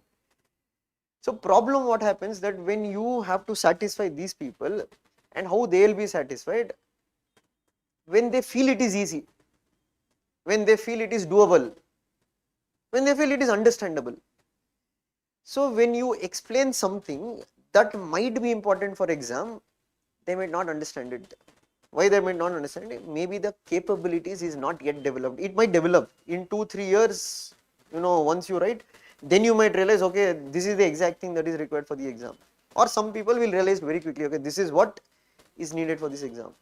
So problem what happens that when you have to satisfy these people, and how they will be satisfied? When they feel it is easy, when they feel it is doable, when they feel it is understandable. So when you explain something that might be important for exam, they might not understand it. Why they might not understand it? Maybe the capabilities is not yet developed. It might develop in 2-3 years. Once you write, then you might realize, okay, this is the exact thing that is required for the exam. Or some people will realize very quickly, okay, this is what is needed for this exam.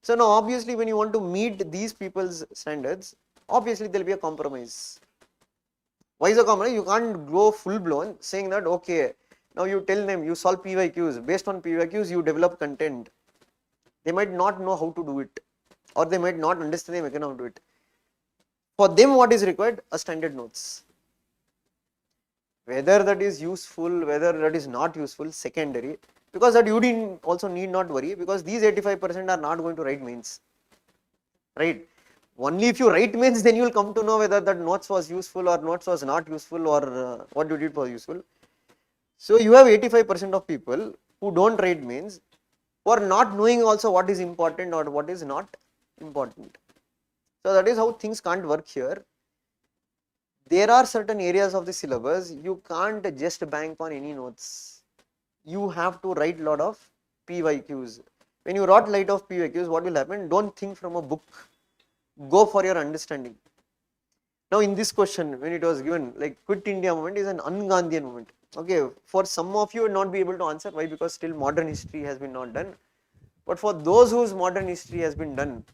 So now obviously when you want to meet these people's standards, obviously there will be a compromise. Why is a compromise? You can't go full blown saying that, okay, now you tell them you solve PYQs, based on PYQs you develop content. They might not know how to do it, or they might not understand the mechanism to do it. For them what is required? A standard notes. Whether that is useful, whether that is not useful, secondary, because that you didn't also need not worry, because these 85% are not going to write mains, right? Only if you write mains, then you will come to know whether that notes was useful or notes was not useful, or what you did was useful. So you have 85% of people who don't write mains, who are not knowing also what is important or what is not important. So that is how things can't work here. There are certain areas of the syllabus you can't just bank on any notes. You have to write lot of PYQs. When you write lot of PYQs, what will happen? Don't think from a book. Go for your understanding. Now in this question, when it was given, like quit India movement is an un-Gandhian movement. Okay, for some of you will not be able to answer. Why? Because still modern history has been not done. But for those whose modern history has been done,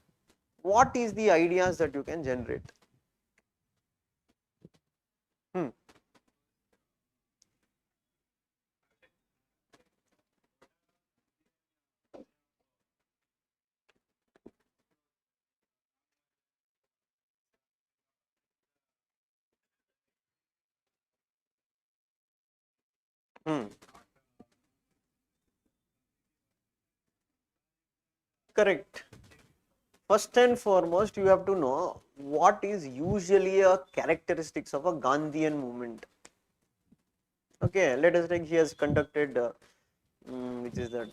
what is the ideas that you can generate? Hmm. Hmm. Correct. First and foremost, you have to know what is usually a characteristics of a Gandhian movement. Okay, let us take he has conducted, which is that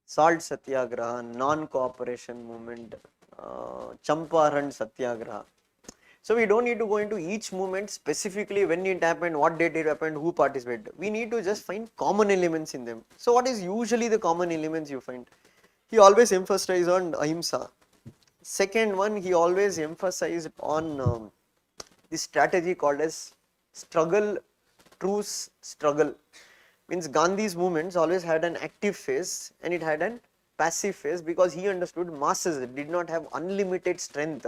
salt satyagraha, non-cooperation movement, Champaran satyagraha. So we don't need to go into each movement specifically when it happened, what date it happened, who participated. We need to just find common elements in them. So what is usually the common elements you find? He always emphasized on ahimsa. Second one, he always emphasized on this strategy called as struggle, truce, struggle. Means Gandhi's movements always had an active phase and it had an passive phase, because he understood masses did not have unlimited strength.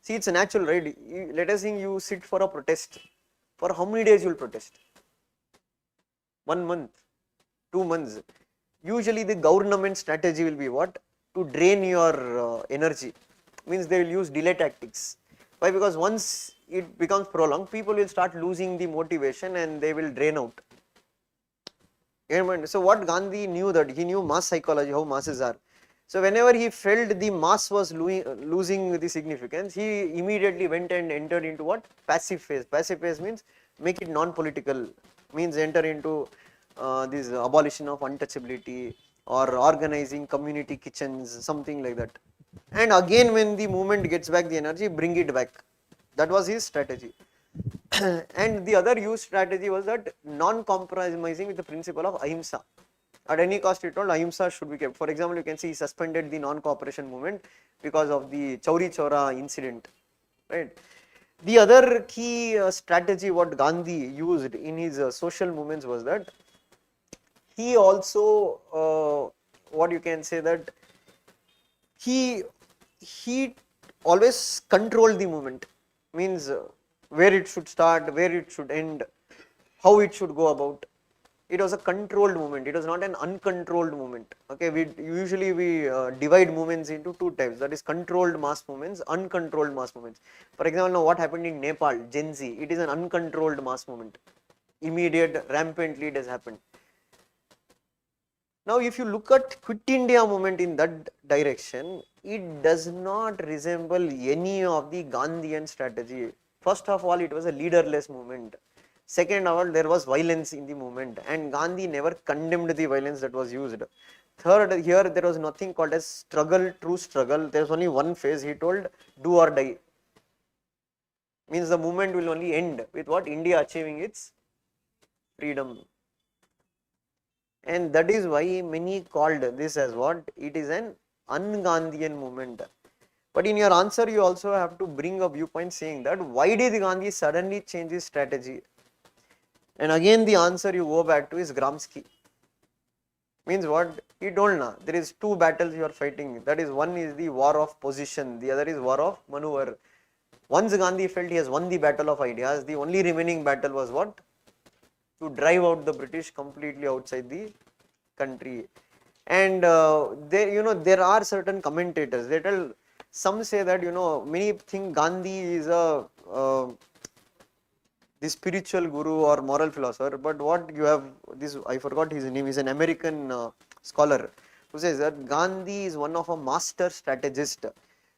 See, it's natural, right? Let us think you sit for a protest. For how many days you will protest? 1 month, 2 months. Usually the government strategy will be what? To drain your energy. Means they will use delay tactics. Why? Because once it becomes prolonged, people will start losing the motivation and they will drain out. So what Gandhi knew, that he knew mass psychology, how masses are. So whenever he felt the mass was losing the significance, he immediately went and entered into what? Passive phase. Passive phase means make it non-political, means enter into this abolition of untouchability or organizing community kitchens, something like that. And again when the movement gets back the energy, bring it back. That was his strategy. And the other used strategy was that non-compromising with the principle of ahimsa. At any cost, he told ahimsa should be kept. For example, you can see he suspended the non-cooperation movement because of the Chauri Chaura incident, right? The other key strategy what Gandhi used in his social movements was that he also, what you can say, that he he always controlled the movement. Means where it should start, where it should end, how it should go about. It was a controlled movement. It was not an uncontrolled movement. Okay, we usually divide movements into two types. That is controlled mass movements, uncontrolled mass movements. For example, now what happened in Nepal, Gen Z, it is an uncontrolled mass movement. Immediate, rampantly it has happened. Now, if you look at Quit India movement in that direction, it does not resemble any of the Gandhian strategy. First of all, it was a leaderless movement. Second of all, there was violence in the movement, and Gandhi never condemned the violence that was used. Third, here there was nothing called as struggle, true struggle. There was only one phase. He told, do or die. Means the movement will only end with what? India achieving its freedom. And that is why many called this as what? It is an un-Gandhian movement. But in your answer, you also have to bring a viewpoint saying that why did Gandhi suddenly change his strategy? And again, the answer you go back to is Gramsci. Means what? He told na, there is two battles you are fighting. That is, one is the war of position, the other is war of maneuver. Once Gandhi felt he has won the battle of ideas, the only remaining battle was what? To drive out the British completely outside the country. And there are certain commentators. They tell, some say that many think Gandhi is the spiritual guru or moral philosopher. But what you have this, I forgot his name, is an American scholar who says that Gandhi is one of a master strategist.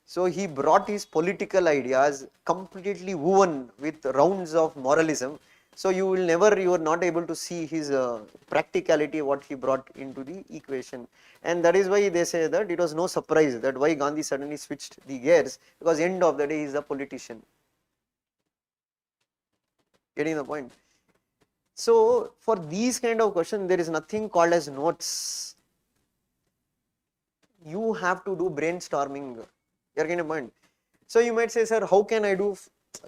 So he brought his political ideas completely woven with rounds of moralism. So you are not able to see his practicality, what he brought into the equation. And that is why they say that it was no surprise that why Gandhi suddenly switched the gears, because end of the day he is a politician. Getting the point? So for these kind of questions, there is nothing called as notes. You have to do brainstorming. You're getting the point? So you might say, sir, how can I do?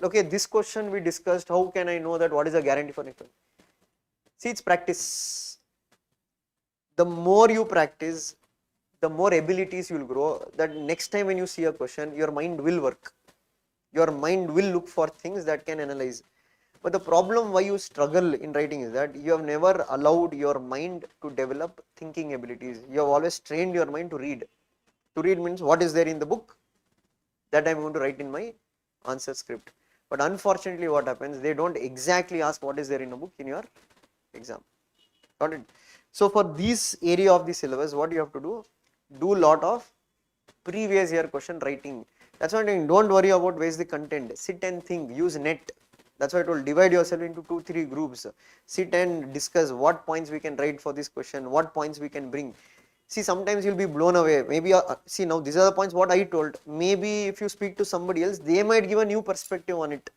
Okay, this question we discussed. How can I know that what is a guarantee for Nikhil? See, it's practice. The more you practice, the more abilities you will grow. That next time when you see a question, your mind will work. Your mind will look for things that can analyze. But the problem why you struggle in writing is that you have never allowed your mind to develop thinking abilities. You have always trained your mind to read. To read means what is there in the book that I am going to write in my answer script. But unfortunately what happens, they don't exactly ask what is there in a book in your exam. Got it? So for this area of the syllabus, what you have to do lot of previous year question writing. That's why I'm saying, don't worry about where is the content. Sit and think, use net. That's why I told, divide yourself into 2-3 groups. Sit and discuss what points we can write for this question, what points we can bring. See, sometimes you'll be blown away. Maybe, see now these are the points what I told. Maybe if you speak to somebody else, they might give a new perspective on it.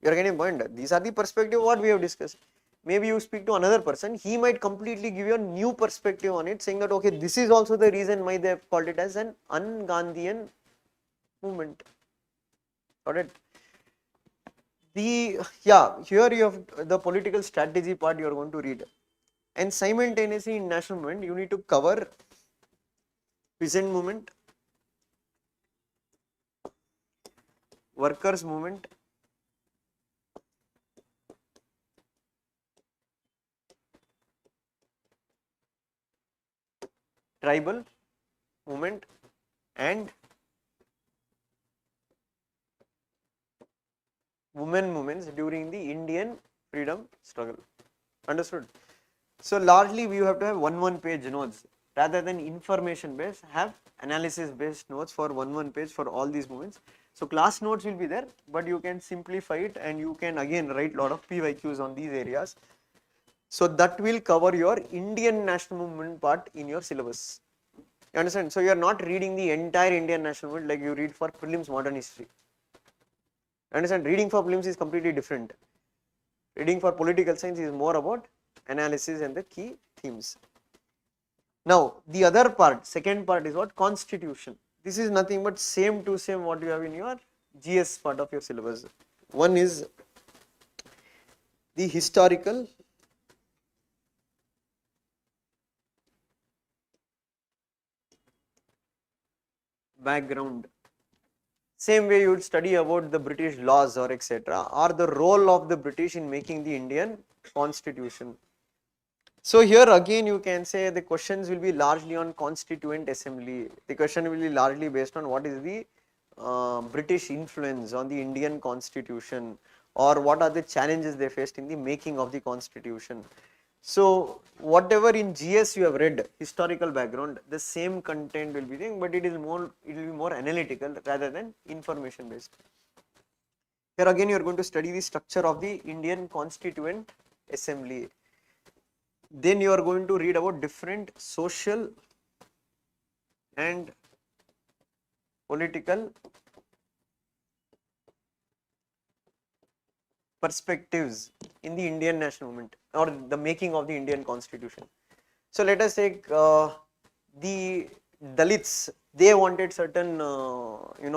You are getting a point. These are the perspective what we have discussed. Maybe you speak to another person, he might completely give you a new perspective on it, saying that okay, this is also the reason why they have called it as an un-Gandhian movement. Got it? Here you have the political strategy part you are going to read, and simultaneously in national movement you need to cover peasant movement, workers movement, tribal movement, and women movements during the Indian freedom struggle. Understood? So largely we have to have one page notes rather than information based, have analysis based notes for one page for all these movements. So class notes will be there, but you can simplify it and you can again write a lot of PYQs on these areas. So that will cover your Indian national movement part in your syllabus. You understand? So you are not reading the entire Indian national movement like you read for prelims modern history. Understand? Reading for prelims is completely different. Reading for political science is more about analysis and the key themes. Now the other part, second part is what? Constitution. This is nothing but same to same what you have in your GS part of your syllabus. One is the historical background. Same way you would study about the British laws or etc. or the role of the British in making the Indian constitution. So here again you can say the questions will be largely on constituent assembly. The question will be largely based on what is the British influence on the Indian constitution, or what are the challenges they faced in the making of the constitution. So whatever in GS you have read, historical background, the same content will be there, but it will be more analytical rather than information based. Here again you are going to study the structure of the Indian Constituent Assembly. Then you are going to read about different social and political perspectives in the Indian national movement or the making of the Indian constitution. So let us take the Dalits, they wanted certain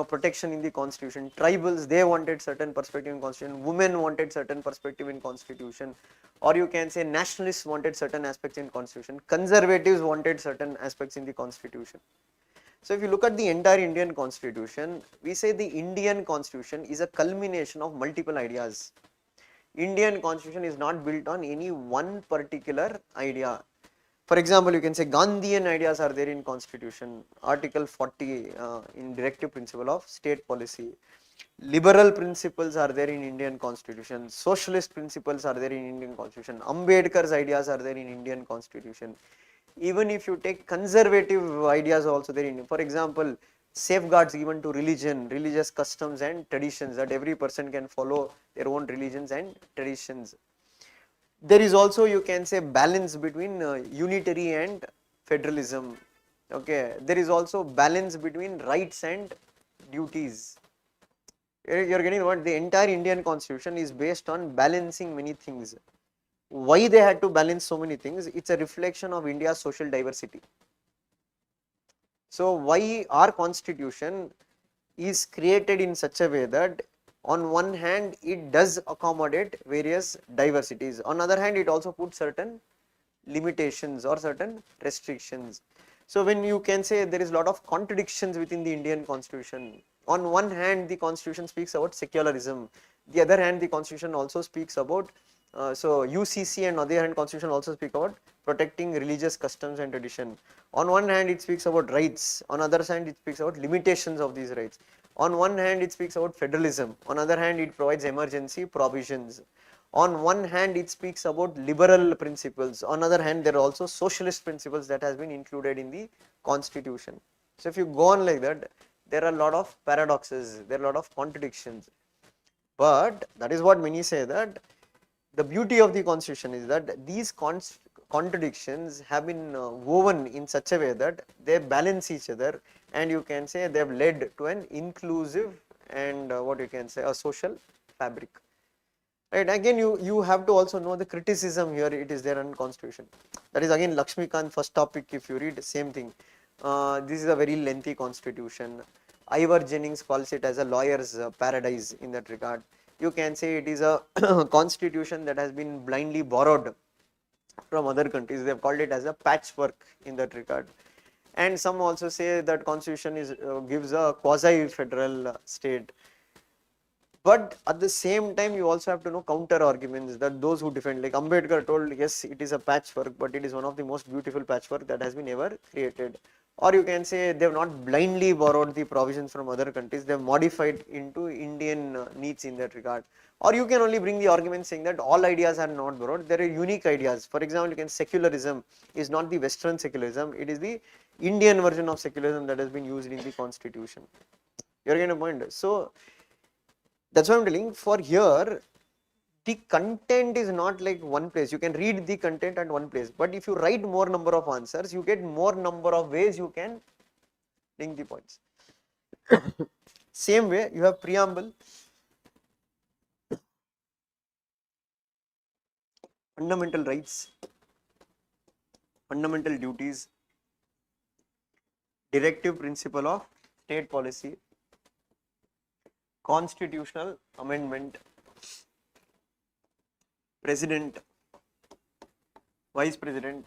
protection in the constitution. Tribals, they wanted certain perspective in constitution. Women wanted certain perspective in constitution, or you can say nationalists wanted certain aspects in constitution. Conservatives wanted certain aspects in the constitution. So if you look at the entire Indian constitution, we say the Indian constitution is a culmination of multiple ideas. Indian constitution is not built on any one particular idea. For example, you can say Gandhian ideas are there in constitution, article 40 in directive principle of state policy. Liberal principles are there in Indian constitution, socialist principles are there in Indian constitution, Ambedkar's ideas are there in Indian constitution. Even if you take conservative ideas also there in, for example, safeguards given to religion, religious customs and traditions, that every person can follow their own religions and traditions. There is also, you can say, balance between unitary and federalism. Okay, there is also balance between rights and duties. You're getting what? The entire Indian constitution is based on balancing many things. Why they had to balance so many things? It's a reflection of India's social diversity. So why our constitution is created in such a way that on one hand it does accommodate various diversities, on other hand it also puts certain limitations or certain restrictions. So when you can say there is a lot of contradictions within the Indian constitution, on one hand the constitution speaks about secularism, the other hand the constitution also speaks about so UCC, and on the other hand constitution also speak about protecting religious customs and tradition. On one hand it speaks about rights, on other hand it speaks about limitations of these rights. On one hand it speaks about federalism, on other hand it provides emergency provisions. On one hand it speaks about liberal principles, on other hand there are also socialist principles that has been included in the constitution. So if you go on like that, there are a lot of paradoxes, there are a lot of contradictions, but that is what many say, that the beauty of the constitution is that these contradictions have been woven in such a way that they balance each other, and you can say they have led to an inclusive and what you can say a social fabric. Right, again you have to also know the criticism here, it is there in constitution. That is again Lakshmikant first topic, if you read, same thing. This is a very lengthy constitution. Ivor Jennings calls it as a lawyer's paradise in that regard. You can say it is a constitution that has been blindly borrowed from other countries. They have called it as a patchwork in that regard. And some also say that constitution is gives a quasi federal state. But at the same time you also have to know counter arguments, that those who defend, like Ambedkar told, yes it is a patchwork, but it is one of the most beautiful patchwork that has been ever created. Or you can say they have not blindly borrowed the provisions from other countries, they have modified into Indian needs in that regard. Or you can only bring the argument saying that all ideas are not borrowed, there are unique ideas. For example, you can secularism is not the Western secularism, it is the Indian version of secularism that has been used in the constitution. You are getting a point. So that's why I'm telling, for here the content is not like one place, you can read the content at one place, but if you write more number of answers, you get more number of ways you can link the points. Same way you have preamble, fundamental rights, fundamental duties, directive principle of state policy, constitutional amendment, president, vice president,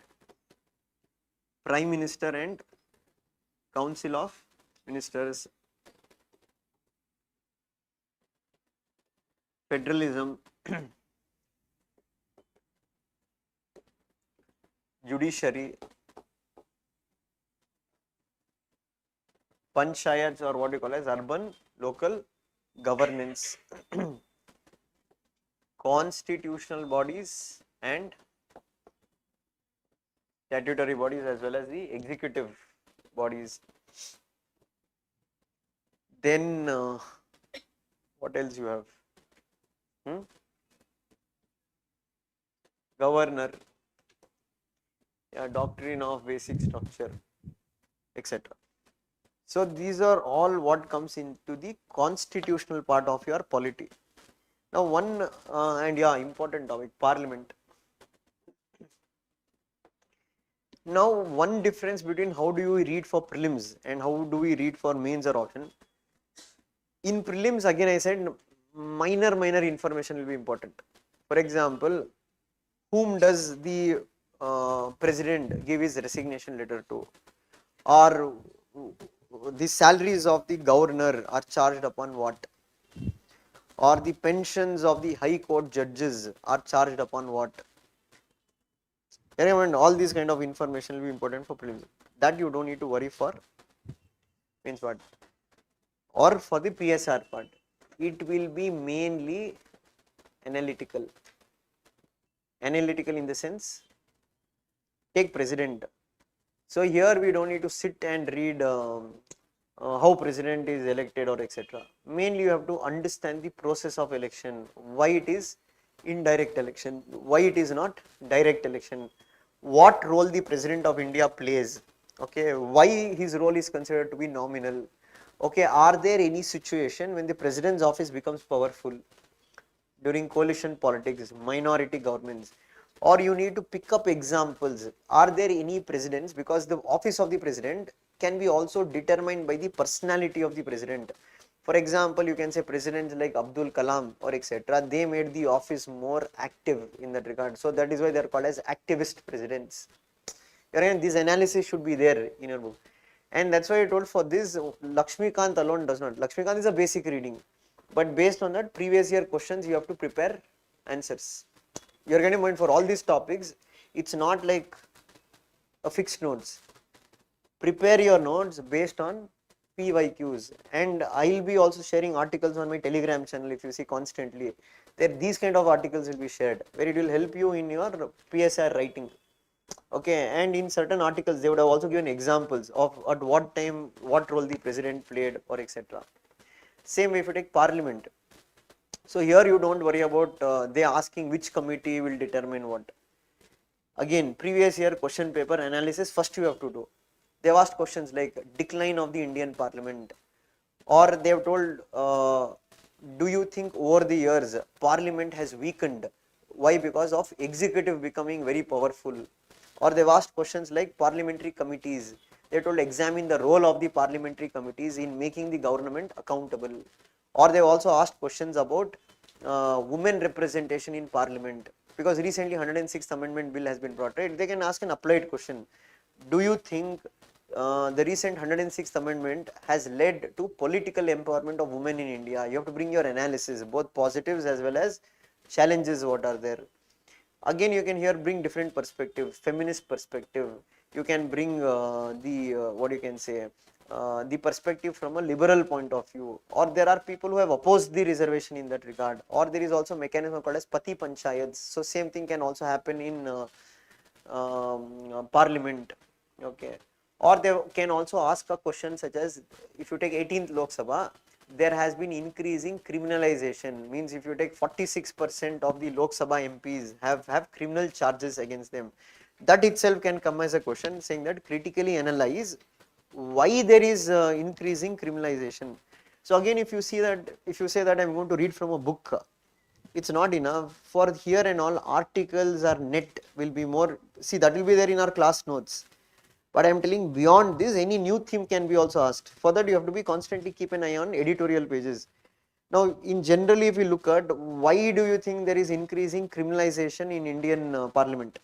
prime minister and council of ministers, federalism, judiciary, panchayats, or what you call as urban local governance, constitutional bodies and statutory bodies, as well as the executive bodies. Then what else you have? Governor, doctrine of basic structure, etc. So these are all what comes into the constitutional part of your polity. Now one important topic, parliament. Now, one difference between how do we read for prelims and how do we read for mains or option. In prelims, again I said minor information will be important. For example, whom does the president give his resignation letter to, or the salaries of the governor are charged upon what, or the pensions of the high court judges are charged upon what. And all these kind of information will be important for prelims. That you don't need to worry for means what, or for the PSR part. It will be mainly analytical. Analytical in the sense, take president. So here we don't need to sit and read how president is elected or etc. Mainly you have to understand the process of election, why it is indirect election, why it is not direct election, what role the president of India plays, okay, why his role is considered to be nominal, okay, are there any situation when the president's office becomes powerful during coalition politics, minority governments, or you need to pick up examples. Are there any presidents, because the office of the president can be also determined by the personality of the president. For example, you can say presidents like Abdul Kalam or etc. They made the office more active in that regard. So that is why they are called as activist presidents. Again, this analysis should be there in your book. And that's why I told for this, Lakshmikant alone does not. Lakshmikant is a basic reading. But based on that, previous year questions, you have to prepare answers. You are getting point for all these topics. It's not like a fixed notes. Prepare your notes based on PYQs, and I'll be also sharing articles on my Telegram channel. If you see constantly, there these kind of articles will be shared where it will help you in your PSIR writing. Okay, and in certain articles they would have also given examples of at what time what role the president played or etc. Same if you take parliament. So here you don't worry about they asking which committee will determine what. Again, previous year question paper analysis first you have to do. They've asked questions like decline of the Indian parliament, or they've told do you think over the years parliament has weakened? Why? Because of executive becoming very powerful. Or they've asked questions like parliamentary committees. They told examine the role of the parliamentary committees in making the government accountable. Or they've also asked questions about women representation in parliament, because recently 106th amendment bill has been brought, right? They can ask an applied question. Do you think the recent 106th amendment has led to political empowerment of women in India? You have to bring your analysis, both positives as well as challenges what are there. Again, you can here bring different perspectives, feminist perspective. You can bring what you can say, the perspective from a liberal point of view, or there are people who have opposed the reservation in that regard, or there is also mechanism called as Pati Panchayats. So same thing can also happen in parliament, okay. Or they can also ask a question such as, if you take 18th Lok Sabha, there has been increasing criminalization, means if you take 46% of the Lok Sabha MPs have criminal charges against them. That itself can come as a question saying that critically analyze why there is increasing criminalization. So again, if you see that, if you say that I'm going to read from a book, it's not enough. For here and all, articles or net will be more, see that will be there in our class notes. But I am telling beyond this, any new theme can be also asked. For that you have to be constantly keep an eye on editorial pages. Now in generally if you look at, why do you think there is increasing criminalization in Indian parliament?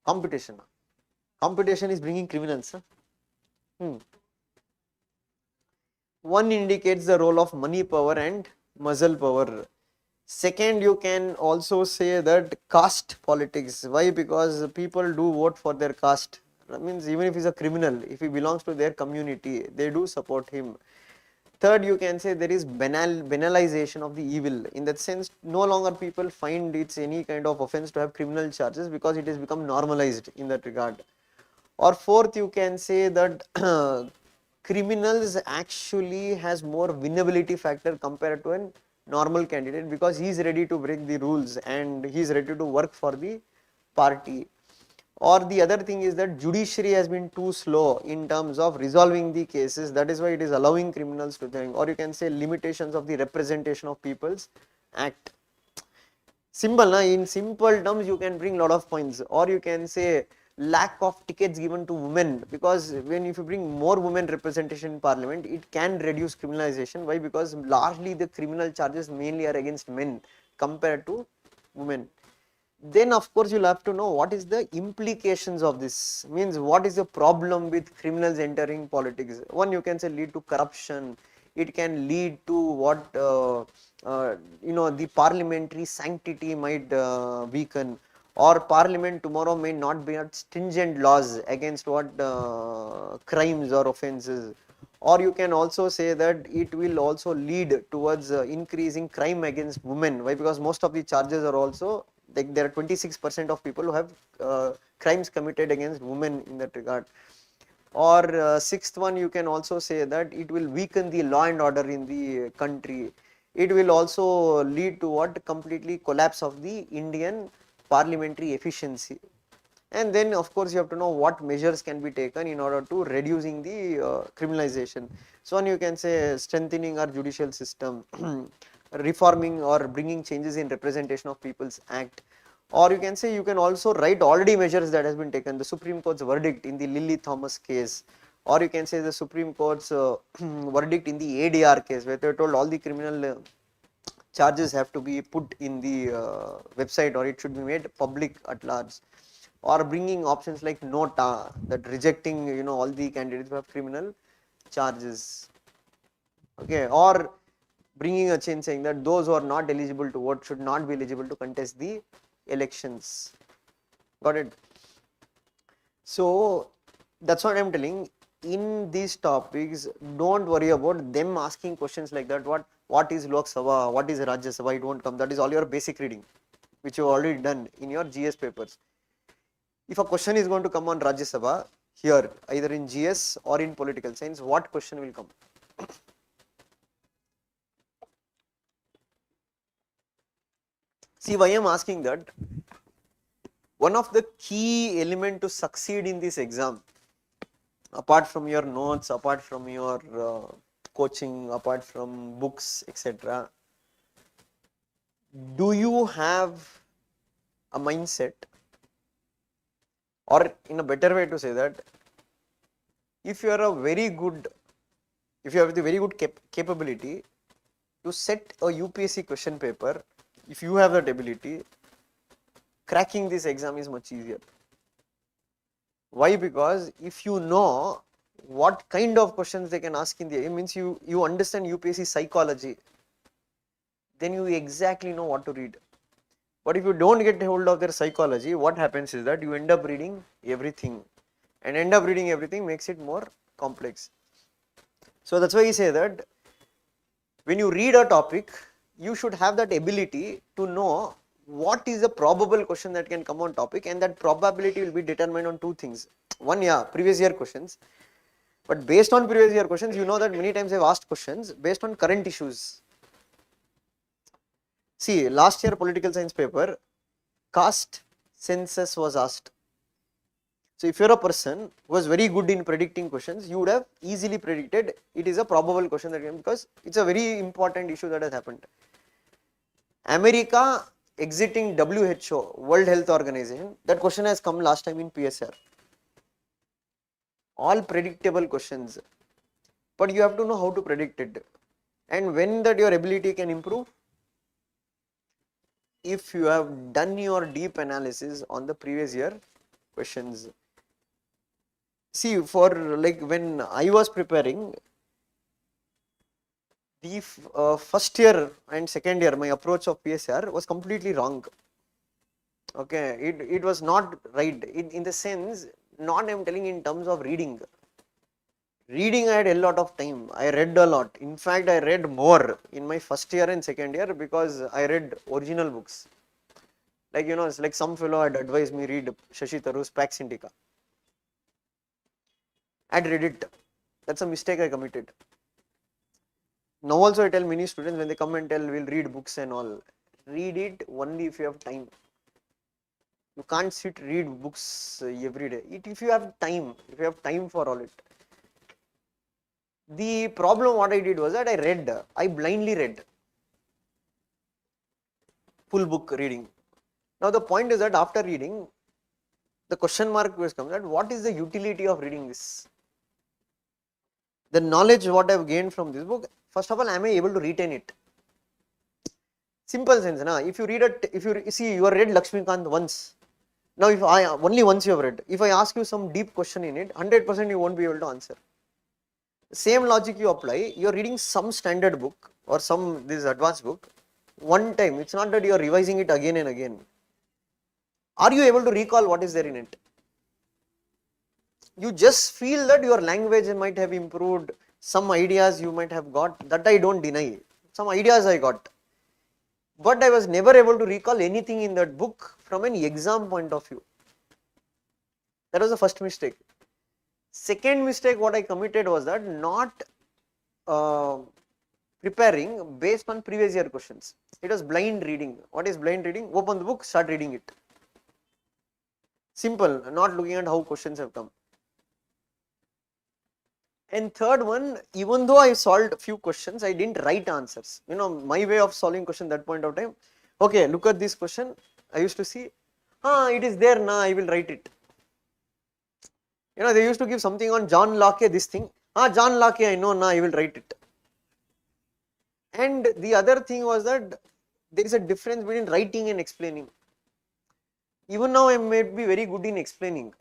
Competition. Competition is bringing criminals. One indicates the role of money power and muscle power. Second, you can also say that caste politics. Why? Because people do vote for their caste. That means even if he's a criminal, if he belongs to their community, they do support him. Third, you can say there is banalization of the evil. In that sense, no longer people find it's any kind of offense to have criminal charges because it has become normalized in that regard. Or fourth, you can say that criminals actually has more winnability factor compared to a normal candidate, because he is ready to break the rules and he is ready to work for the party. Or the other thing is that judiciary has been too slow in terms of resolving the cases. That is why it is allowing criminals to think. Or you can say limitations of the Representation of People's Act. Simple, na? In simple terms, you can bring lot of points, or you can say lack of tickets given to women, because if you bring more women representation in parliament, it can reduce criminalization. Why? Because largely the criminal charges mainly are against men compared to women. Then of course you'll have to know what is the implications of this, means what is the problem with criminals entering politics. One, you can say lead to corruption, it can lead to what the parliamentary sanctity might weaken, or parliament tomorrow may not be at stringent laws against what crimes or offenses. Or you can also say that it will also lead towards increasing crime against women. Why? Because most of the charges are also, like, there are 26% of people who have crimes committed against women in that regard. Or sixth one, you can also say that it will weaken the law and order in the country. It will also lead to what? Completely collapse of the Indian parliamentary efficiency. And then of course you have to know what measures can be taken in order to reducing the criminalization. So you can say strengthening our judicial system, reforming or bringing changes in representation of people's act. Or you can say, you can also write already measures that has been taken, the Supreme Court's verdict in the Lily Thomas case, or you can say the Supreme Court's verdict in the ADR case, where they told all the criminal charges have to be put in the website, or it should be made public at large. Or bringing options like nota, that rejecting all the candidates who have criminal charges. Okay. Or bringing a change saying that those who are not eligible to vote should not be eligible to contest the elections. Got it? So that's what I'm telling. In these topics, don't worry about them asking questions like that. What is Lok Sabha? What is Rajya Sabha? It won't come. That is all your basic reading, which you've already done in your GS papers. If a question is going to come on Rajya Sabha here, either in GS or in political science, what question will come? See, why I am asking that, one of the key element to succeed in this exam, apart from your notes, apart from your coaching, apart from books, etc., do you have a mindset, or in a better way to say that, if you are a very good, if you have the very good capability to set a UPSC question paper, if you have that ability, cracking this exam is much easier. Why? Because if you know what kind of questions they can ask in the, it means you understand UPSC psychology, then you exactly know what to read. But if you don't get hold of their psychology, what happens is that you end up reading everything, and end up reading everything makes it more complex. So that's why you say that when you read a topic, you should have that ability to know what is the probable question that can come on topic, and that probability will be determined on two things. One, yeah, previous year questions, but based on previous year questions, you know that many times I've asked questions based on current issues. See, last year political science paper, caste census was asked. So if you're a person who was very good in predicting questions, you would have easily predicted it is a probable question that came, because it's a very important issue that has happened. America exiting WHO, World Health Organization, that question has come last time in PSIR. All predictable questions, but you have to know how to predict it. And when that your ability can improve, if you have done your deep analysis on the previous year questions. See, for like when I was preparing the first year and second year, my approach of PSR was completely wrong. Okay, it was not right in the sense, not I'm telling in terms of reading. Reading, I had a lot of time. I read a lot. In fact, I read more in my first year and second year because I read original books. Like, it's like some fellow had advised me read Shashi Tharoor's Pax Indica. I'd read it. That's a mistake I committed. Now also I tell many students when they come and tell we'll read books and all, read it only if you have time. You can't sit read books every day. If you have time for all it. The problem what I did was that I blindly read. full book reading. Now the point is that after reading, the question mark was come that what is the utility of reading this? The knowledge what I have gained from this book, first of all, am I able to retain it? Simple sense, na? If you read it, if you see, you have read Lakshmikant once. Now, if I only once you have read, if I ask you some deep question in it, 100% you won't be able to answer. Same logic you apply, you are reading some standard book or some this advanced book one time. It's not that you are revising it again and again. Are you able to recall what is there in it? You just feel that your language might have improved, some ideas you might have got, that I don't deny. Some ideas I got. But I was never able to recall anything in that book from an exam point of view. That was the first mistake. Second mistake what I committed was that not preparing based on previous year questions. It was blind reading. What is blind reading? Open the book, start reading it. Simple, not looking at how questions have come. And third one, even though I solved a few questions, I didn't write answers. You know, my way of solving question that point of time, okay, look at this question, I used to see, it is there now, I will write it. You know, they used to give something on John Locke, this thing, John Locke, I know now, I will write it. And the other thing was that there is a difference between writing and explaining. Even now, I may be very good in explaining.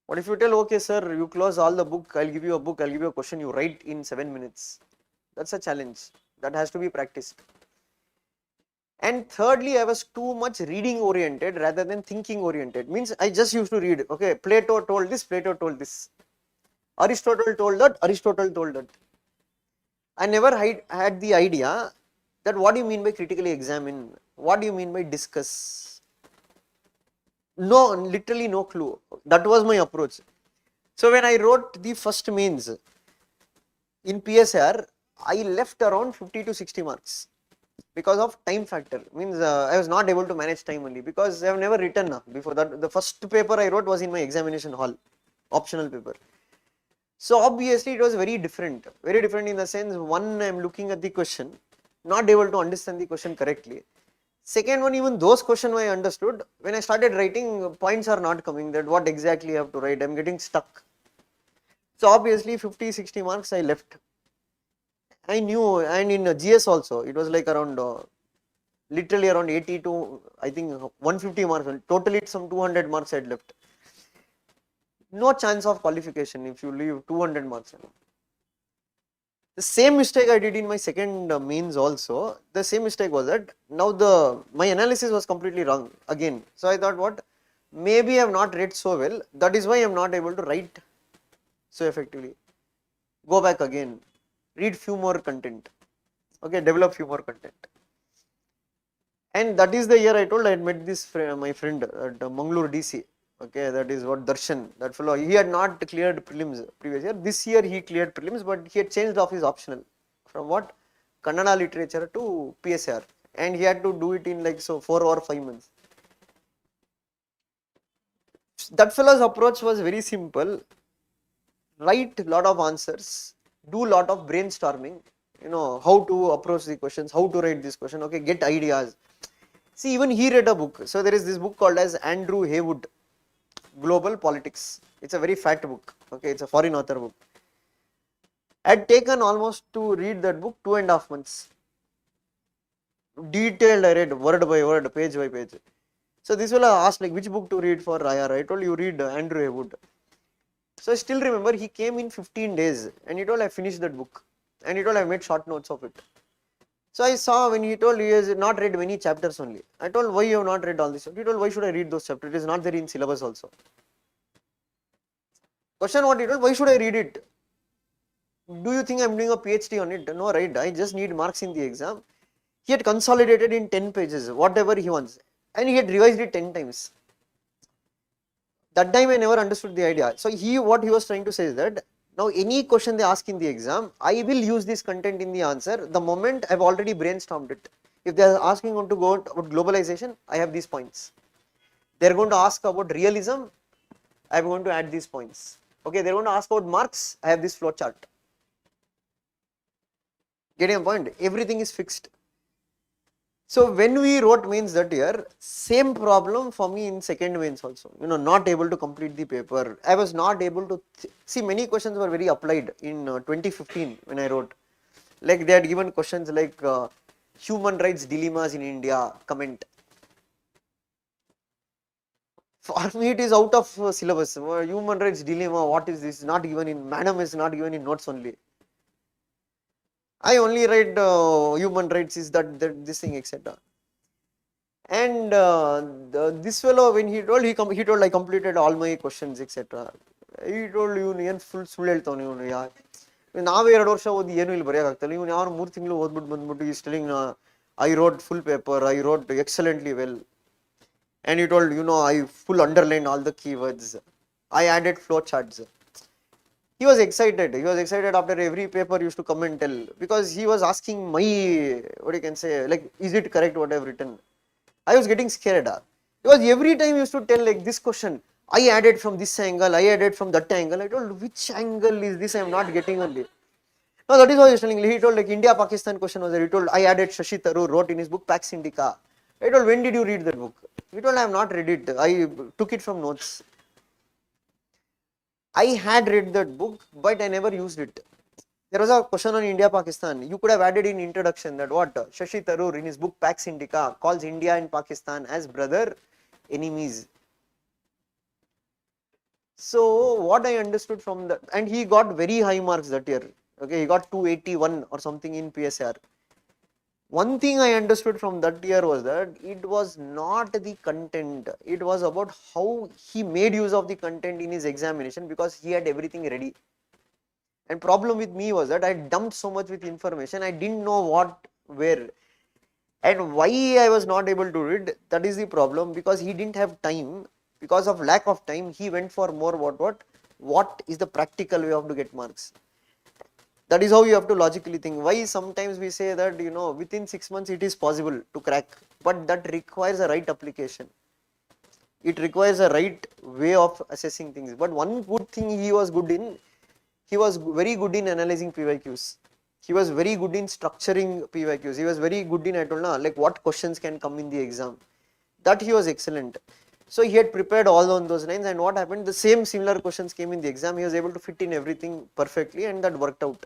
What if you tell, okay, sir, you close all the book, I'll give you a book, I'll give you a question, you write in 7 minutes. That's a challenge. That has to be practiced. And thirdly, I was too much reading oriented rather than thinking oriented. Means I just used to read, okay, Plato told this, Plato told this. Aristotle told that, Aristotle told that. I never had the idea that what do you mean by critically examine? What do you mean by discuss? No, literally no clue. That was my approach. So when I wrote the first mains in PSIR, I left around 50 to 60 marks because of time factor. Means I was not able to manage time only because I have never written before that. The first paper I wrote was in my examination hall, optional paper. So obviously it was very different in the sense, one, I am looking at the question, not able to understand the question correctly. Second one, even those questions I understood, when I started writing, points are not coming, that what exactly I have to write, I am getting stuck. So obviously 50, 60 marks I left. I knew, and in GS also, it was like around, literally around 80 to, I think 150 marks, totally some 200 marks I had left. No chance of qualification if you leave 200 marks. The same mistake I did in my second mains also. The same mistake was that now my analysis was completely wrong again. So I thought, what, maybe I have not read so well, that is why I am not able to write so effectively. Go back again, read few more content, okay, develop few more content. And that is the year I told I had met this my friend at Mangalore DC. Okay, that is what Darshan, that fellow, he had not cleared prelims previous year. This year he cleared prelims, but he had changed off his optional from what? Kannada literature to PSIR, and he had to do it in like 4 or 5 months. That fellow's approach was very simple. Write lot of answers, do lot of brainstorming, you know, how to approach the questions, how to write this question, okay, get ideas. See, even he read a book. So there is this book called as Andrew Haywood, Global Politics. It's a very fat book. Okay, it's a foreign author book. I had taken almost to read that book 2.5 months. Detailed, I read word by word, page by page. So this fellow asked like which book to read for IR. I told you read Andrew Haywood. So I still remember he came in 15 days and he told I finished that book. And he told I made short notes of it. So I saw when he told he has not read many chapters only. I told why you have not read all this. He told why should I read those chapters? It is not there in syllabus also. Question what he told, why should I read it? Do you think I am doing a PhD on it? No, right? I just need marks in the exam. He had consolidated in 10 pages, whatever he wants. And he had revised it 10 times. That time I never understood the idea. So what he was trying to say is that now any question they ask in the exam, I will use this content in the answer the moment I have already brainstormed it. If they are asking on to go about globalization, I have these points. They are going to ask about realism, I am going to add these points. Okay, they are going to ask about Marx, I have this flow chart. Getting a point? Everything is fixed. So when we wrote mains that year, same problem for me in second mains also, not able to complete the paper. I was not able to see, many questions were very applied in 2015 when I wrote. Like they had given questions like human rights dilemmas in India, comment. For me it is out of syllabus. Human rights dilemma, what is this? Not given in, madam is not given in notes only. I only read human rights is that this thing, etc. And this fellow, when he told I completed all my questions, etc. He told ಇವನು ಏನು full ಸುಳ್ಳು ಹೇಳ್ತಾವನು ಇವನು ನಾವೇ 2 ವರ್ಷ ಓದಿ ಏನು ಇಲ್ಲಿ ಬರೆಯೋಕ್ಕಾಗ್ತಲ್ಲ, ಇವನು ಯಾವ 3 ತಿಂಗಳು ಓದ್ಬಿಟ್ಟು ಬಂದ್ಬಿಟ್ಟು ಈ ಸ್ಟೆಲಿಂಗ್ I wrote full paper, I wrote excellently well, and he told I full underlined all the keywords, I added flow charts. He was excited. He was excited after every paper used to come and tell, because he was asking my, what you can say, like, is it correct what I have written? I was getting scared. Because every time he used to tell like this question, I added from this angle, I added from that angle. I told, which angle is this? I am not getting only. No, that is what he was telling. He told like India-Pakistan question was there. He told, I added Shashi Tharoor wrote in his book Pax Indica. I told, when did you read that book? He told, I have not read it. I took it from notes. I had read that book, but I never used it. There was a question on India-Pakistan. You could have added in introduction that what Shashi Tharoor in his book Pax Indica calls India and Pakistan as brother enemies. So what I understood from that, and he got very high marks that year. Okay, he got 281 or something in PSIR. One thing I understood from that year was that it was not the content, it was about how he made use of the content in his examination, because he had everything ready. And problem with me was that I dumped so much with information, I didn't know what, where, and why I was not able to read. That is the problem, because he didn't have time. Because of lack of time, he went for more what is the practical way of to get marks. That is how you have to logically think. Why sometimes we say that within 6 months it is possible to crack, but that requires a right application. It requires a right way of assessing things. But one good thing he was good in, he was very good in analyzing PYQs. He was very good in structuring PYQs. He was very good in, I told you, like what questions can come in the exam. That he was excellent. So he had prepared all on those lines, and what happened, the same similar questions came in the exam. He was able to fit in everything perfectly, and that worked out.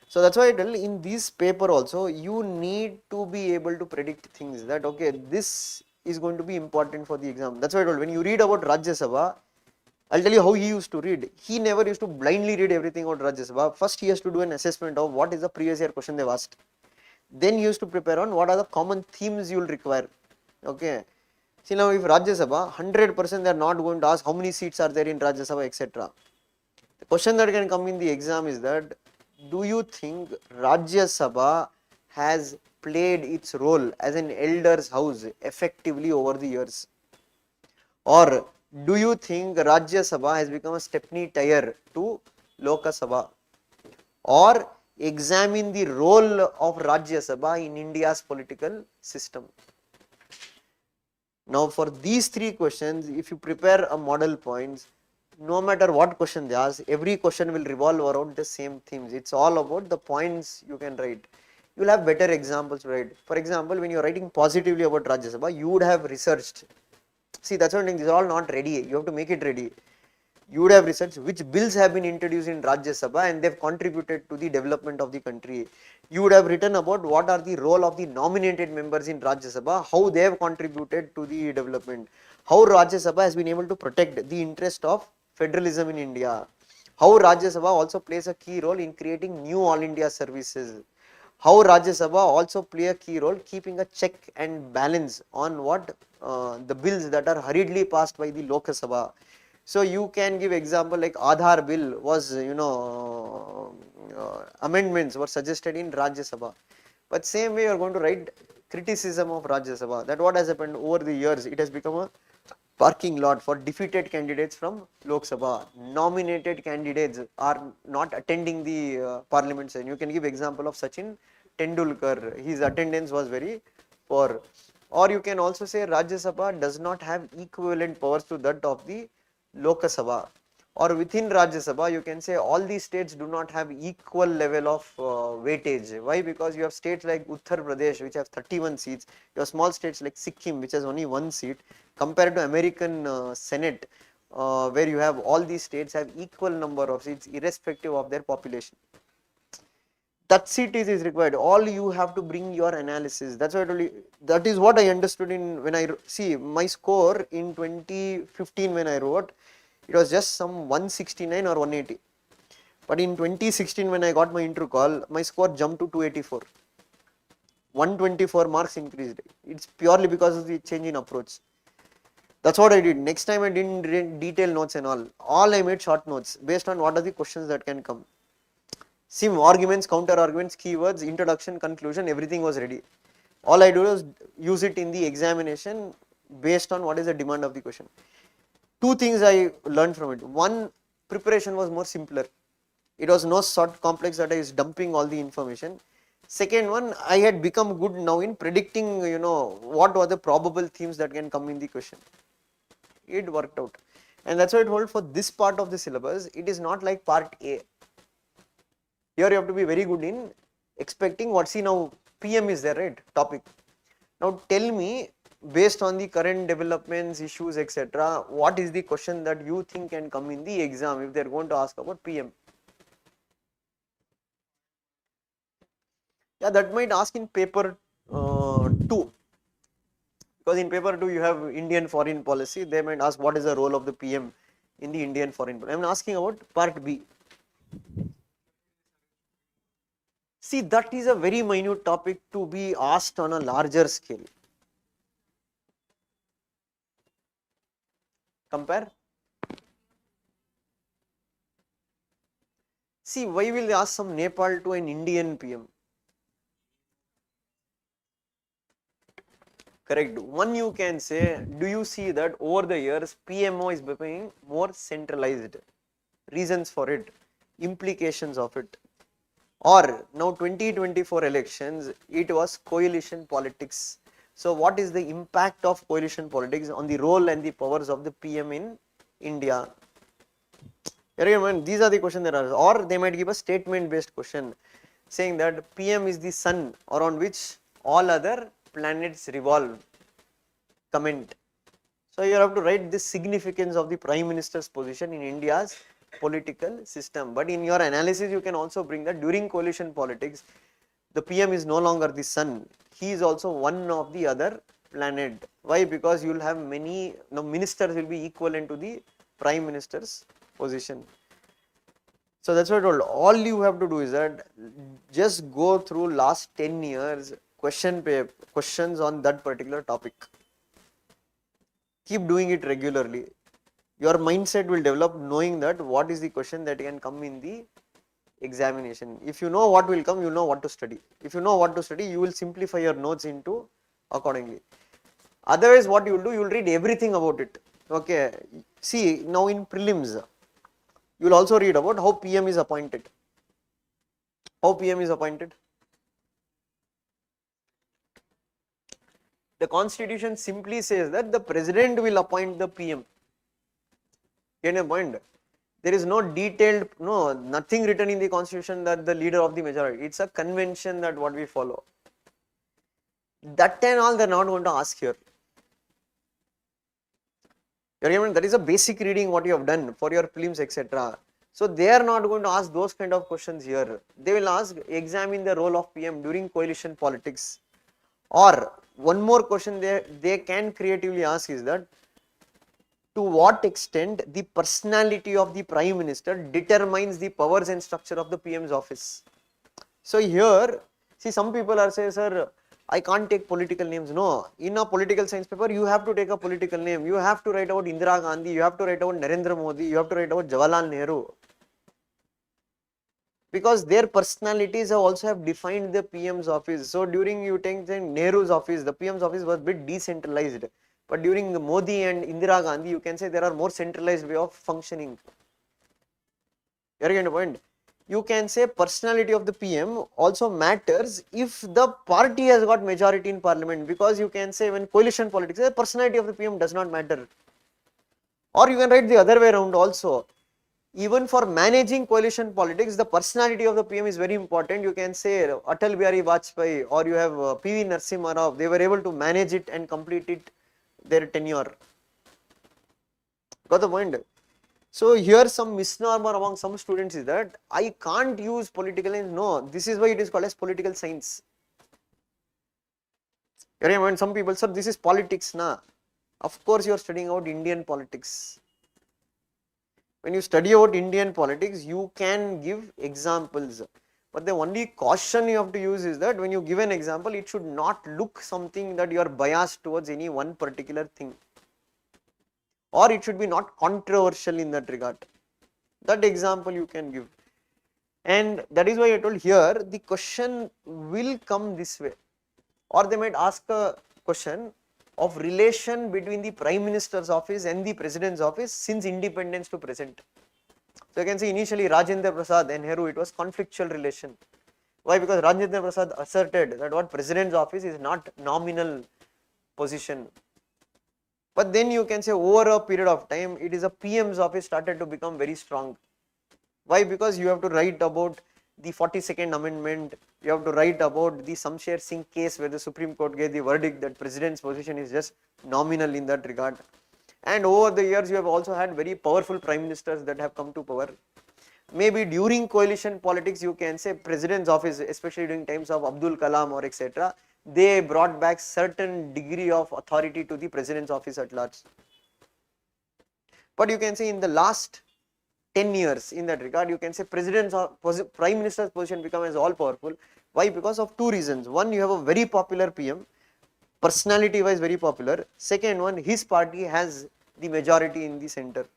So that's why I tell, in this paper also, you need to be able to predict things that, okay, this is going to be important for the exam. That's why I told, when you read about Rajya Sabha, I'll tell you how he used to read. He never used to blindly read everything about Rajya Sabha. First, he has to do an assessment of what is the previous year question they've asked. Then he used to prepare on what are the common themes you will require. Okay. See, now if Rajya Sabha, 100% they are not going to ask how many seats are there in Rajya Sabha, etc. The question that can come in the exam is that, do you think Rajya Sabha has played its role as an elder's house effectively over the years? Or do you think Rajya Sabha has become a stepney tire to Loka Sabha? Or examine the role of Rajya Sabha in India's political system. Now for these 3 questions, if you prepare a model points, no matter what question they ask, every question will revolve around the same themes. It's all about the points you can write. You will have better examples to write. For example, when you are writing positively about Rajya Sabha, you would have researched. See, that's one thing, these are all not ready. You have to make it ready. You would have researched which bills have been introduced in Rajya Sabha and they have contributed to the development of the country. You would have written about what are the role of the nominated members in Rajya Sabha, how they have contributed to the development, how Rajya Sabha has been able to protect the interest of federalism in India, how Rajya Sabha also plays a key role in creating new All India services, how Rajya Sabha also play a key role keeping a check and balance on what the bills that are hurriedly passed by the Lok Sabha. So you can give example like Aadhaar bill was, amendments were suggested in Rajya Sabha. But same way you are going to write criticism of Rajya Sabha, that what has happened over the years, it has become a parking lot for defeated candidates from Lok Sabha. Nominated candidates are not attending the parliament session. You can give example of Sachin Tendulkar, his attendance was very poor. Or you can also say Rajya Sabha does not have equivalent powers to that of the Lok Sabha. or within Rajya Sabha, you can say all these states do not have equal level of weightage. Why? Because you have states like Uttar Pradesh which have 31 seats, you have small states like Sikkim which has only 1 seat, compared to American Senate where you have all these states have equal number of seats irrespective of their population. That seat is required. All you have to bring your analysis. That's what I told you. That is what I understood in when I see my score in 2015 when I wrote. It was just some 169 or 180. But in 2016 when I got my interview call, my score jumped to 284. 124 marks increased. It's purely because of the change in approach. That's what I did. Next time I didn't read detailed notes and all. All I made short notes based on what are the questions that can come. Sim arguments, counter arguments, keywords, introduction, conclusion, everything was ready. All I do is use it in the examination based on what is the demand of the question. Two things I learned from it. One, preparation was more simpler. It was no sort complex that I was dumping all the information. Second one, I had become good now in predicting, what were the probable themes that can come in the question. It worked out. And that's why I told for this part of the syllabus, it is not like part A. Here you have to be very good in expecting what, see now PM is there, right, topic. Now tell me, based on the current developments, issues, etc., what is the question that you think can come in the exam if they are going to ask about PM? Yeah, that might ask in paper 2. Because in paper 2 you have Indian foreign policy, they might ask what is the role of the PM in the Indian foreign policy. I am asking about part B. See, that is a very minute topic to be asked on a larger scale. Compare. See, why will they ask some Nepal to an Indian PM? Correct. One you can say, do you see that over the years PMO is becoming more centralized? Reasons for it, implications of it. Or now 2024 elections, it was coalition politics. So what is the impact of coalition politics on the role and the powers of the PM in India? These are the questions that are, or they might give a statement based question saying that PM is the sun around which all other planets revolve. Comment. So you have to write the significance of the Prime Minister's position in India's political system. But in your analysis, you can also bring that during coalition politics, the PM is no longer the sun. He is also one of the other planet. Why? Because you will have many ministers will be equivalent to the Prime Minister's position. So that's what I told. All you have to do is that just go through last 10 years questions on that particular topic. Keep doing it regularly. Your mindset will develop knowing that what is the question that can come in the examination. If you know what will come, you know what to study. If you know what to study, you will simplify your notes into accordingly. Otherwise, what you will do, you will read everything about it. Okay. See, now in prelims, you will also read about how PM is appointed. How PM is appointed? The constitution simply says that the president will appoint the PM. Get a point? There is no detailed, nothing written in the constitution that the leader of the majority. It's a convention that what we follow. That and all they are not going to ask here. That is a basic reading what you have done for your prelims, etc. So they are not going to ask those kind of questions here. They will ask, examine the role of PM during coalition politics. Or one more question they can creatively ask is that, to what extent the personality of the Prime Minister determines the powers and structure of the PM's office. So here, see, some people are saying, sir, I can't take political names. No, in a political science paper, you have to take a political name. You have to write about Indira Gandhi, you have to write about Narendra Modi, you have to write about Jawaharlal Nehru. Because their personalities also have defined the PM's office. So during you take Nehru's office, the PM's office was a bit decentralized. But during the Modi and Indira Gandhi, you can say there are more centralized way of functioning. You are getting the point? You can say personality of the PM also matters if the party has got majority in parliament, because you can say when coalition politics, the personality of the PM does not matter. Or you can write the other way around also. Even for managing coalition politics, the personality of the PM is very important. You can say Atal Bihari Vajpayee, or you have PV Narasimha Rao. They were able to manage it and complete it their tenure. Got the point? So here some misnomer among some students is that I can't use political science. No, this is why it is called as political science. When some people say this is politics, na. Of course you are studying about Indian politics. When you study about Indian politics, you can give examples. But the only caution you have to use is that when you give an example, it should not look something that you are biased towards any one particular thing. Or it should be not controversial in that regard. That example you can give. And that is why I told here, the question will come this way. Or they might ask a question of relation between the Prime Minister's office and the President's office since independence to present. So you can see initially Rajendra Prasad and Nehru, it was conflictual relation. Why? Because Rajendra Prasad asserted that what President's office is not nominal position. But then you can say over a period of time, it is a PM's office started to become very strong. Why? Because you have to write about the 42nd amendment, you have to write about the Samsher Singh case where the Supreme Court gave the verdict that President's position is just nominal in that regard. And over the years, you have also had very powerful prime ministers that have come to power. Maybe during coalition politics, you can say President's office, especially during times of Abdul Kalam or etc., they brought back certain degree of authority to the President's office at large. But you can say in the last 10 years in that regard, you can say President's or Prime Minister's position become as all powerful. Why? Because of two reasons. One, you have a very popular PM, personality wise very popular. Second one, his party has the majority in the center.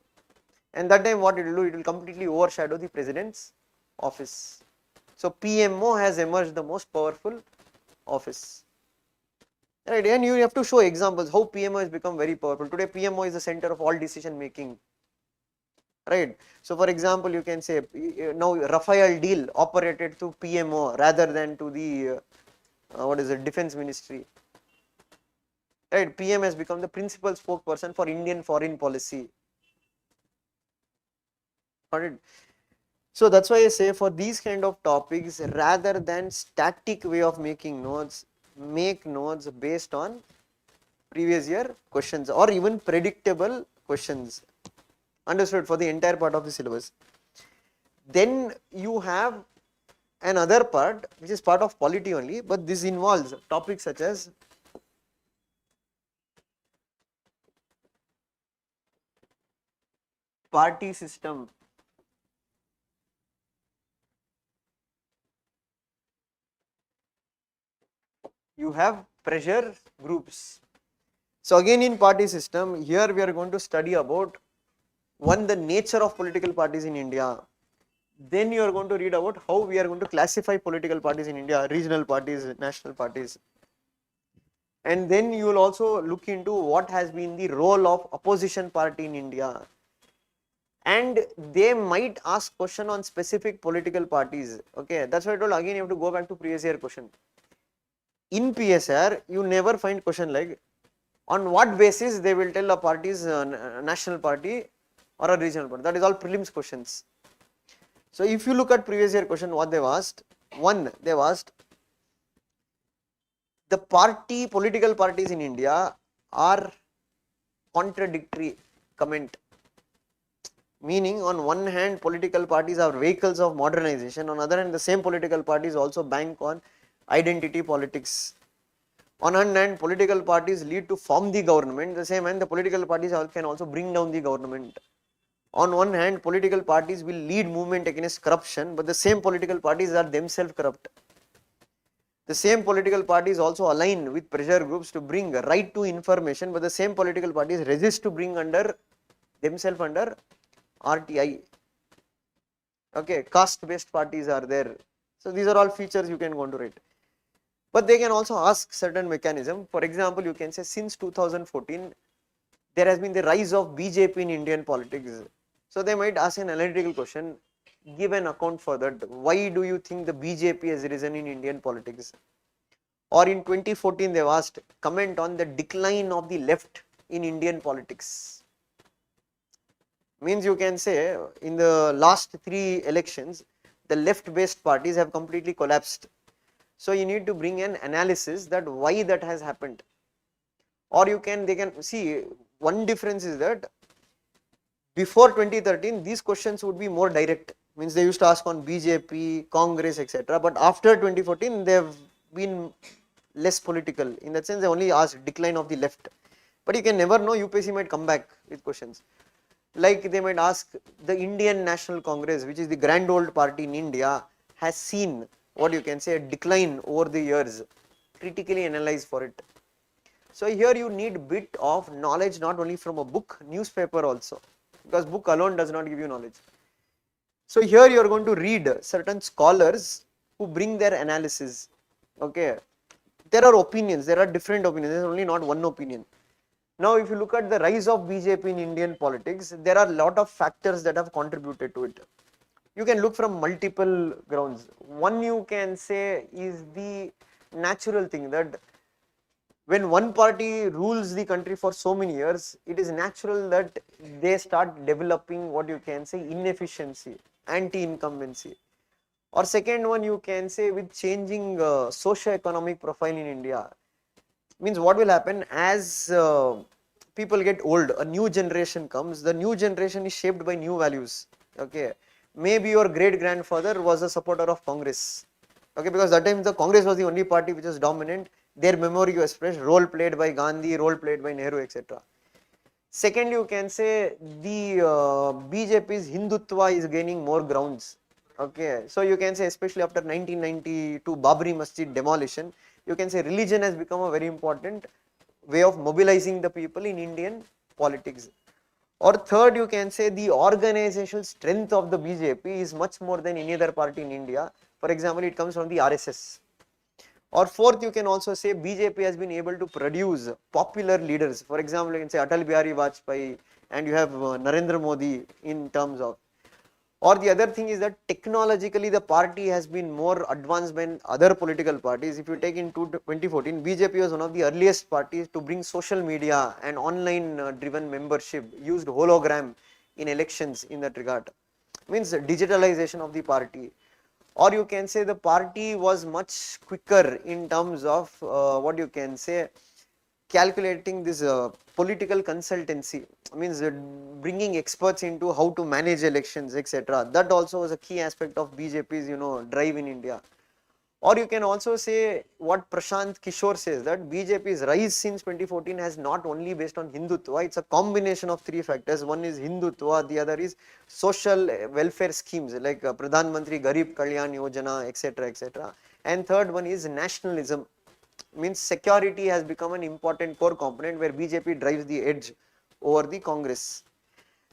And that time what it will do, it will completely overshadow the President's office. So PMO has emerged the most powerful office. Right, and you have to show examples how PMO has become very powerful. Today PMO is the center of all decision making. Right. So for example, you can say now Rafael deal operated through PMO rather than to the what is it, Defense Ministry. Right. PM has become the principal spokesperson for Indian foreign policy. Got it? So that's why I say for these kind of topics, rather than static way of making notes, make notes based on previous year questions or even predictable questions. Understood? For the entire part of the syllabus. Then you have another part which is part of polity only, but this involves topics such as party system, you have pressure groups. So again in party system, here we are going to study about one, the nature of political parties in India. Then you are going to read about how we are going to classify political parties in India, regional parties, national parties. And then you will also look into what has been the role of opposition party in India. And they might ask question on specific political parties. Okay, that's why I told again you have to go back to previous year question. In PSIR, you never find question like on what basis they will tell a party is national party or a regional party. That is all prelims questions. So if you look at previous year question, what they've asked, one, they've asked the political parties in India are contradictory, comment. Meaning on one hand political parties are vehicles of modernization, on the other hand the same political parties also bank on identity politics. On one hand political parties lead to form the government, the same hand the political parties can also bring down the government. On one hand, political parties will lead movement against corruption, but the same political parties are themselves corrupt. The same political parties also align with pressure groups to bring right to information, but the same political parties resist to bring under themselves under RTI. Okay, caste-based parties are there. So these are all features you can go to write. But they can also ask certain mechanism. For example, you can say since 2014, there has been the rise of BJP in Indian politics. So they might ask an analytical question, give an account for that. Why do you think the BJP has risen in Indian politics? Or in 2014, they've asked, comment on the decline of the left in Indian politics. Means you can say in the last 3 elections, the left-based parties have completely collapsed. So you need to bring an analysis that why that has happened. Or they can see one difference is that before 2013, these questions would be more direct. Means they used to ask on BJP, Congress, etc. But after 2014, they have been less political. In that sense, they only asked decline of the left. But you can never know, UPSC might come back with questions. Like they might ask, the Indian National Congress, which is the grand old party in India, has seen what you can say a decline over the years. Critically analyze for it. So here you need bit of knowledge not only from a book, newspaper also, because book alone does not give you knowledge. So here you are going to read certain scholars who bring their analysis. Okay, there are opinions, there are different opinions, there is only not one opinion. Now if you look at the rise of BJP in Indian politics, there are a lot of factors that have contributed to it. You can look from multiple grounds. One you can say is the natural thing that when one party rules the country for so many years, it is natural that they start developing what you can say inefficiency, anti-incumbency. Or second one you can say with changing socio-economic profile in India. Means what will happen as people get old, a new generation comes, the new generation is shaped by new values. Okay, maybe your great grandfather was a supporter of Congress. Okay, because that time the Congress was the only party which was dominant. Their memory was fresh, role played by Gandhi, role played by Nehru, etc. Second, you can say the BJP's Hindutva is gaining more grounds. Okay, so you can say especially after 1992 Babri Masjid demolition, you can say religion has become a very important way of mobilizing the people in Indian politics. Or third, you can say the organizational strength of the BJP is much more than any other party in India. For example, it comes from the RSS. Or fourth, you can also say BJP has been able to produce popular leaders. For example, you can say Atal Bihari Vajpayee and you have Narendra Modi in terms of. Or the other thing is that technologically the party has been more advanced than other political parties. If you take in 2014, BJP was one of the earliest parties to bring social media and online driven membership, used hologram in elections in that regard. Means digitalization of the party. Or you can say the party was much quicker in terms of what you can say calculating this political consultancy, means bringing experts into how to manage elections, etc. That also was a key aspect of BJP's drive in India. Or you can also say what Prashant Kishore says, that BJP's rise since 2014 has not only based on Hindutva, it's a combination of 3 factors. One is Hindutva, the other is social welfare schemes like Pradhan Mantri Garib Kalyan Yojana, etc., etc. And third one is nationalism, means security has become an important core component where BJP drives the edge over the Congress.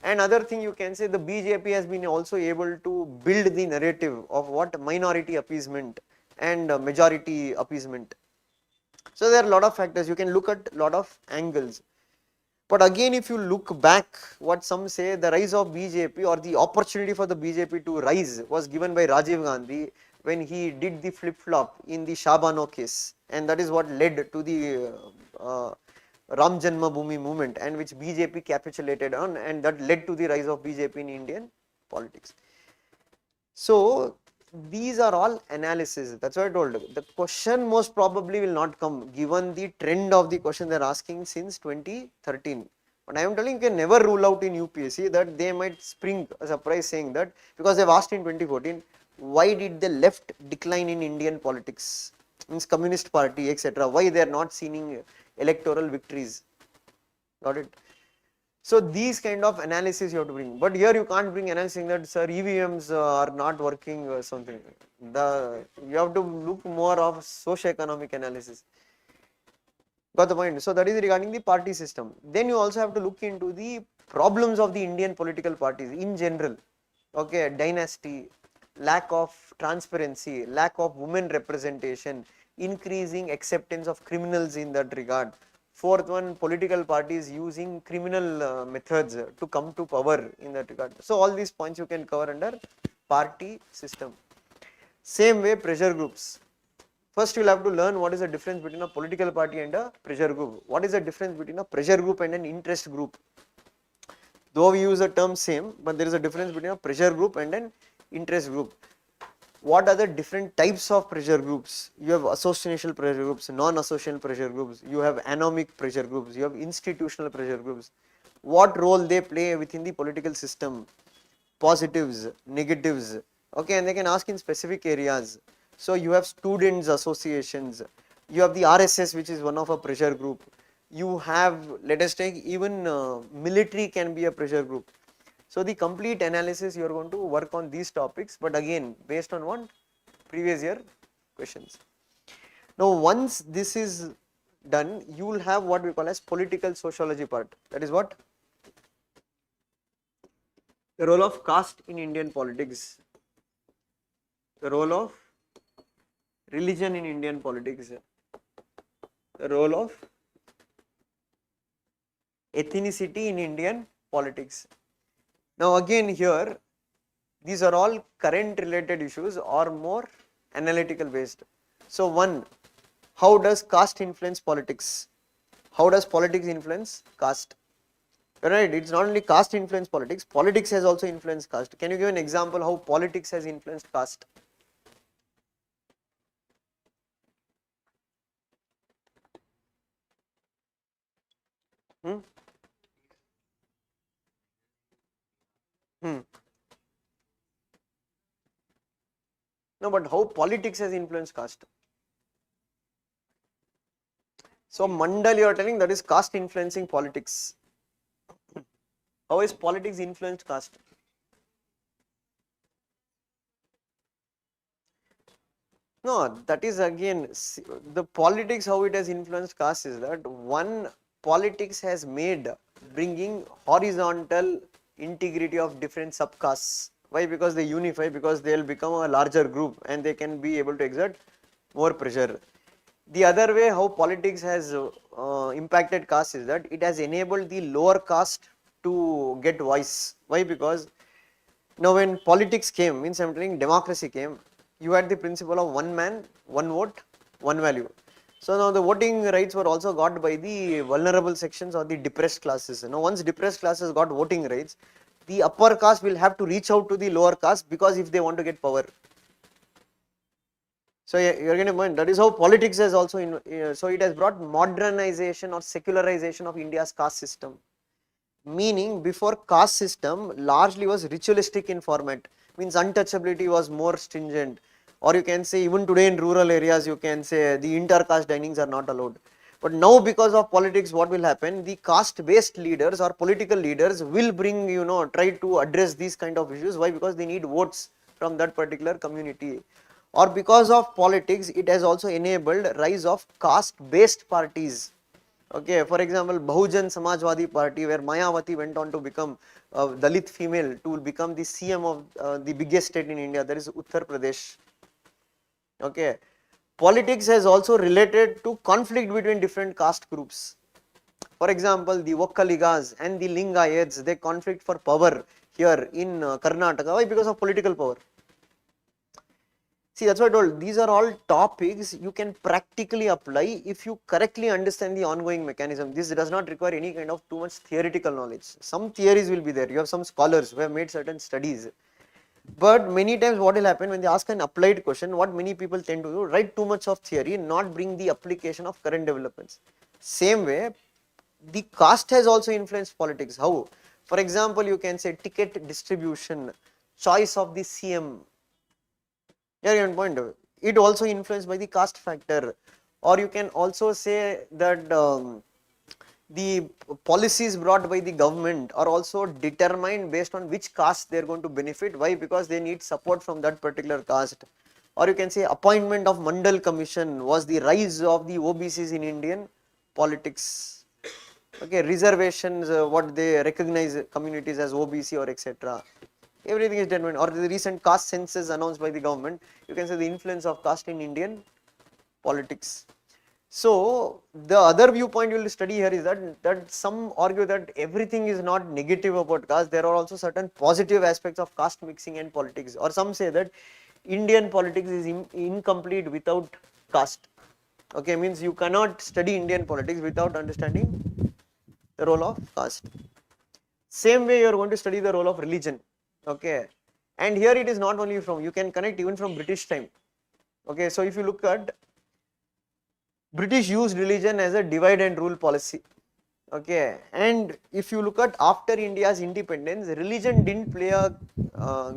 And other thing you can say, the BJP has been also able to build the narrative of what minority appeasement and majority appeasement. So there are a lot of factors, you can look at a lot of angles. But again, if you look back, what some say, the rise of BJP or the opportunity for the BJP to rise was given by Rajiv Gandhi when he did the flip-flop in the Shabano case. And that is what led to the Ram Janmabhoomi movement, and which BJP capitulated on, and that led to the rise of BJP in Indian politics. So these are all analysis. That's what I told you. The question most probably will not come given the trend of the question they're asking since 2013. But I am telling you can never rule out in UPSC that they might spring a surprise saying that, because they've asked in 2014, why did the left decline in Indian politics? Means Communist Party, etc. Why they are not seeing electoral victories? Got it? So these kind of analysis you have to bring, but here you can't bring analysis that sir EVMs are not working or something. You have to look more of socio-economic analysis. Got the point? So that is regarding the party system. Then you also have to look into the problems of the Indian political parties in general. Okay, dynasty, lack of transparency, lack of women representation, increasing acceptance of criminals in that regard. Fourth one, political parties using criminal methods to come to power in that regard. So all these points you can cover under party system. Same way, pressure groups. First you will have to learn what is the difference between a political party and a pressure group. What is the difference between a pressure group and an interest group? Though we use the term same, but there is a difference between a pressure group and an interest group. What are the different types of pressure groups? You have associational pressure groups, non-associational pressure groups, you have anomic pressure groups, you have institutional pressure groups. What role they play within the political system, positives, negatives, okay, and they can ask in specific areas. So you have students associations, you have the RSS, which is one of a pressure group. You have, let us take even military can be a pressure group. So the complete analysis you are going to work on these topics, but again based on what previous year questions. Now once this is done, you will have what we call as political sociology part. That is what? The role of caste in Indian politics. The role of religion in Indian politics. The role of ethnicity in Indian politics. Now again here, these are all current related issues or more analytical based. So one, how does caste influence politics? How does politics influence caste? Right, it's not only caste influence politics, politics has also influenced caste. Can you give an example how politics has influenced caste? Hmm? Hmm. No, but how politics has influenced caste? So Mandal, you are telling that is caste influencing politics. How is politics influenced caste? No, that is again the politics how it has influenced caste is that one, politics has made bringing horizontal integrity of different subcastes. Why? Because they unify, because they will become a larger group and they can be able to exert more pressure. The other way how politics has impacted caste is that it has enabled the lower caste to get voice. Why? Because now when politics came, means I am telling democracy came, you had the principle of one man, one vote, one value. So now the voting rights were also got by the vulnerable sections or the depressed classes. Now once depressed classes got voting rights, the upper caste will have to reach out to the lower caste because if they want to get power. So you're going to mind that is how politics has also, so it has brought modernization or secularization of India's caste system. Meaning before caste system largely was ritualistic in format, means untouchability was more stringent, or you can say even today in rural areas you can say the inter-caste dinings are not allowed. But now because of politics what will happen, the caste based leaders or political leaders will bring, try to address these kind of issues. Why? Because they need votes from that particular community. Or because of politics it has also enabled rise of caste based parties. Okay, for example, Bahujan Samajwadi Party, where Mayawati went on to become a Dalit female to become the CM of the biggest state in India, that is Uttar Pradesh. Okay, politics has also related to conflict between different caste groups. For example, the Vokkaligas and the Lingayats, they conflict for power here in Karnataka. Why? Because of political power. See, that's what I told. These are all topics you can practically apply if you correctly understand the ongoing mechanism. This does not require any kind of too much theoretical knowledge. Some theories will be there. You have some scholars who have made certain studies. But many times what will happen when they ask an applied question, what many people tend to do, write too much of theory, not bring the application of current developments. Same way, the caste has also influenced politics. How? For example, you can say ticket distribution, choice of the CM. Yeah, your point. It also influenced by the caste factor, or you can also say that the policies brought by the government are also determined based on which caste they are going to benefit. Why? Because they need support from that particular caste. Or you can say appointment of Mandal Commission was the rise of the OBCs in Indian politics. Okay, reservations, what they recognize communities as OBC or etc. Everything is determined. Or the recent caste census announced by the government, you can say the influence of caste in Indian politics. So the other viewpoint you will study here is that some argue that everything is not negative about caste. There are also certain positive aspects of caste mixing and politics. Or some say that Indian politics is incomplete without caste. Okay, means you cannot study Indian politics without understanding the role of caste. Same way you are going to study the role of religion, okay. And here it is not only from, you can connect even from British time, okay. So if you look at, British used religion as a divide and rule policy, okay. And if you look at after India's independence, religion didn't play a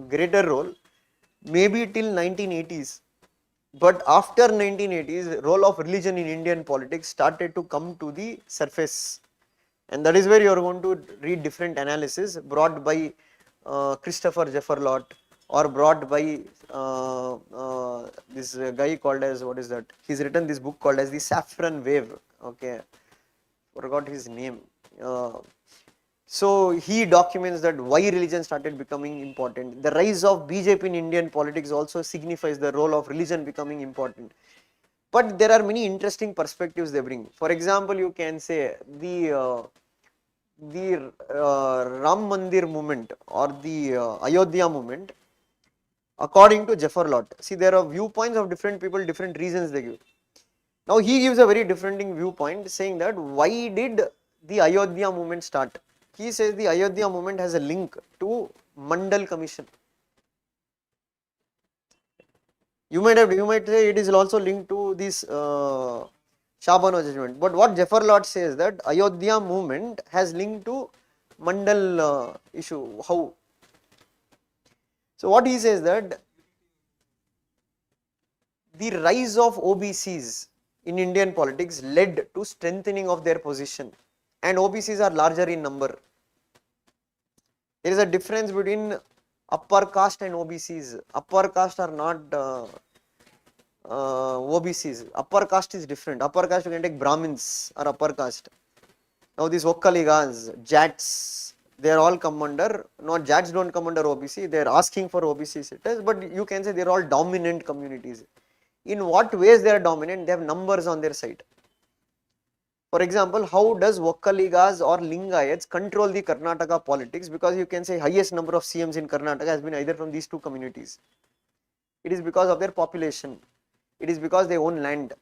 greater role, maybe till 1980s. But after 1980s, role of religion in Indian politics started to come to the surface. And that is where you are going to read different analysis brought by Christopher Jefferlot, or brought by this guy called as, what is that? He's written this book called as the Saffron Wave. Okay, forgot his name. So he documents that why religion started becoming important. The rise of BJP in Indian politics also signifies the role of religion becoming important. But there are many interesting perspectives they bring. For example, you can say the Ram Mandir movement, or the Ayodhya movement, according to Jefferlot. See, there are viewpoints of different people, different reasons they give. Now he gives a very different viewpoint, saying that why did the Ayodhya movement start? He says the Ayodhya movement has a link to Mandal Commission. You might say it is also linked to this Shabano judgment. But what Jefferlot says, that Ayodhya movement has linked to Mandal issue. How? So what he says, that the rise of OBCs in Indian politics led to strengthening of their position, and OBCs are larger in number. There is a difference between upper caste and OBCs. Upper caste are not OBCs. Upper caste is different. Upper caste, you can take Brahmins or upper caste. Now these Vokkaligas, Jats, they are all come under, not Jats don't come under OBC, they are asking for OBC status, but you can say they are all dominant communities. In what ways they are dominant? They have numbers on their side. For example, how does Vokkaligas or Lingayats control the Karnataka politics? Because you can say highest number of CMs in Karnataka has been either from these two communities. It is because of their population. It is because they own land.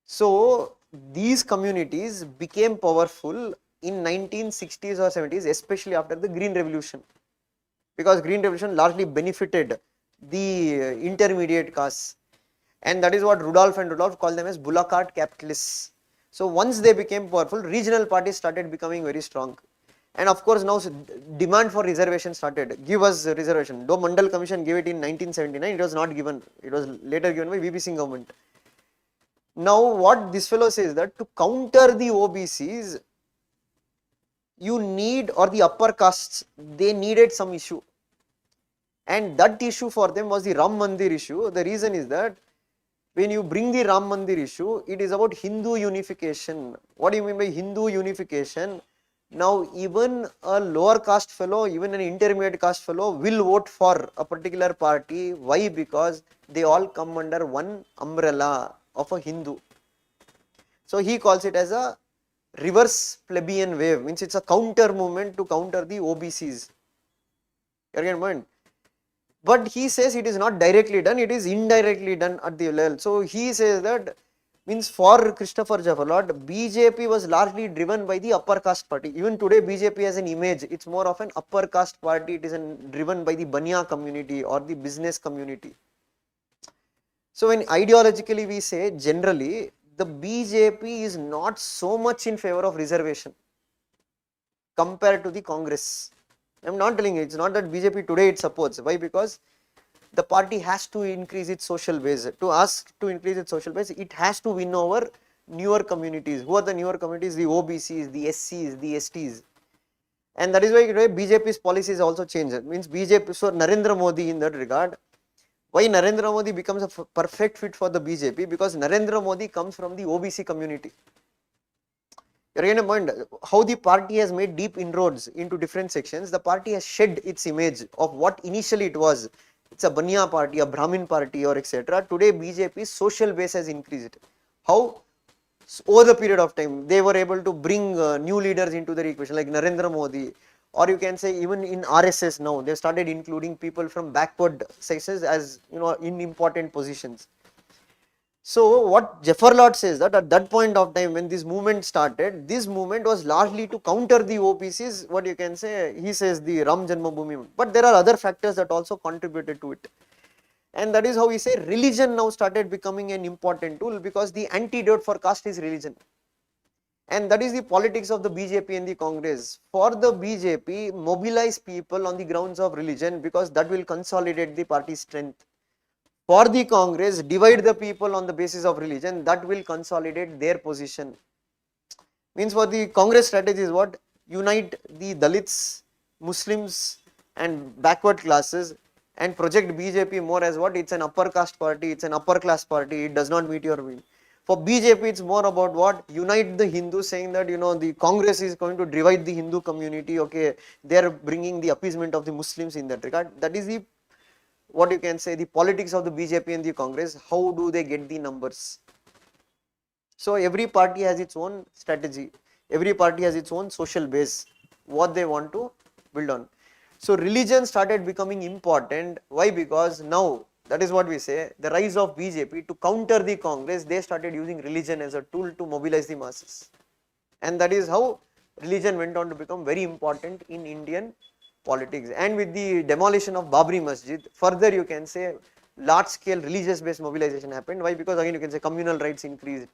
So these communities became powerful in 1960s or 70s, especially after the Green Revolution, because Green Revolution largely benefited the intermediate castes, and that is what Rudolph and Rudolph called them as Bullockart capitalists. So once they became powerful, regional parties started becoming very strong, and of course now demand for reservation started. Give us reservation. Though Mandal Commission gave it in 1979, it was not given. It was later given by VP Singh government. Now what this fellow says, that to counter the OBCs, you need, or the upper castes, they needed some issue, and that issue for them was the Ram Mandir issue. The reason is that when you bring the Ram Mandir issue, it is about Hindu unification. What do you mean by Hindu unification? Now even a lower caste fellow, even an intermediate caste fellow will vote for a particular party. Why? Because they all come under one umbrella of a Hindu. So he calls it as a reverse plebeian wave, means it's a counter movement to counter the OBCs. You get my point? But he says it is not directly done, it is indirectly done at the level. So he says that, means for Christopher Jefferlot, BJP was largely driven by the upper caste party. Even today BJP has an image, it's more of an upper caste party, it is driven by the Banya community or the business community. So when ideologically we say, generally the BJP is not so much in favor of reservation compared to the Congress. I am not telling you, it's not that BJP today it supports. Why? Because the party has to increase its social base. To ask to increase its social base, it has to win over newer communities. Who are the newer communities? The OBCs, the SCs, the STs. And that is why today BJP's policies also changed. It means BJP, so Narendra Modi in that regard, why Narendra Modi becomes a perfect fit for the BJP? Because Narendra Modi comes from the OBC community. You are going to mind how the party has made deep inroads into different sections. The party has shed its image of what initially it was. It's a Banya party, a Brahmin party, or etc. Today BJP's social base has increased. How? Over the period of time, they were able to bring new leaders into their equation, like Narendra Modi, or you can say even in RSS now, they started including people from backward sections as, you know, in important positions. So what Jefferlot says that at that point of time when this movement started, this movement was largely to counter the OPCs, what you can say, he says the Ram Janmabhoomi movement. But there are other factors that also contributed to it. And that is how we say religion now started becoming an important tool, because the antidote for caste is religion. And that is the politics of the BJP and the Congress. For the BJP, mobilize people on the grounds of religion, because that will consolidate the party's strength. For the Congress, divide the people on the basis of religion, that will consolidate their position. Means for the Congress strategy is what? Unite the Dalits, Muslims and backward classes, and project BJP more as what? It's an upper caste party, it's an upper class party, it does not meet your will. For BJP, it's more about what? Unite the Hindus, saying that, the Congress is going to divide the Hindu community, okay, they're bringing the appeasement of the Muslims in that regard. That is the, what you can say, the politics of the BJP and the Congress. How do they get the numbers? So every party has its own strategy, every party has its own social base, what they want to build on. So religion started becoming important. Why? Because now, that is what we say, the rise of BJP to counter the Congress, they started using religion as a tool to mobilize the masses. And that is how religion went on to become very important in Indian politics. And with the demolition of Babri Masjid, further you can say large scale religious based mobilization happened. Why? Because again you can say communal rights increased,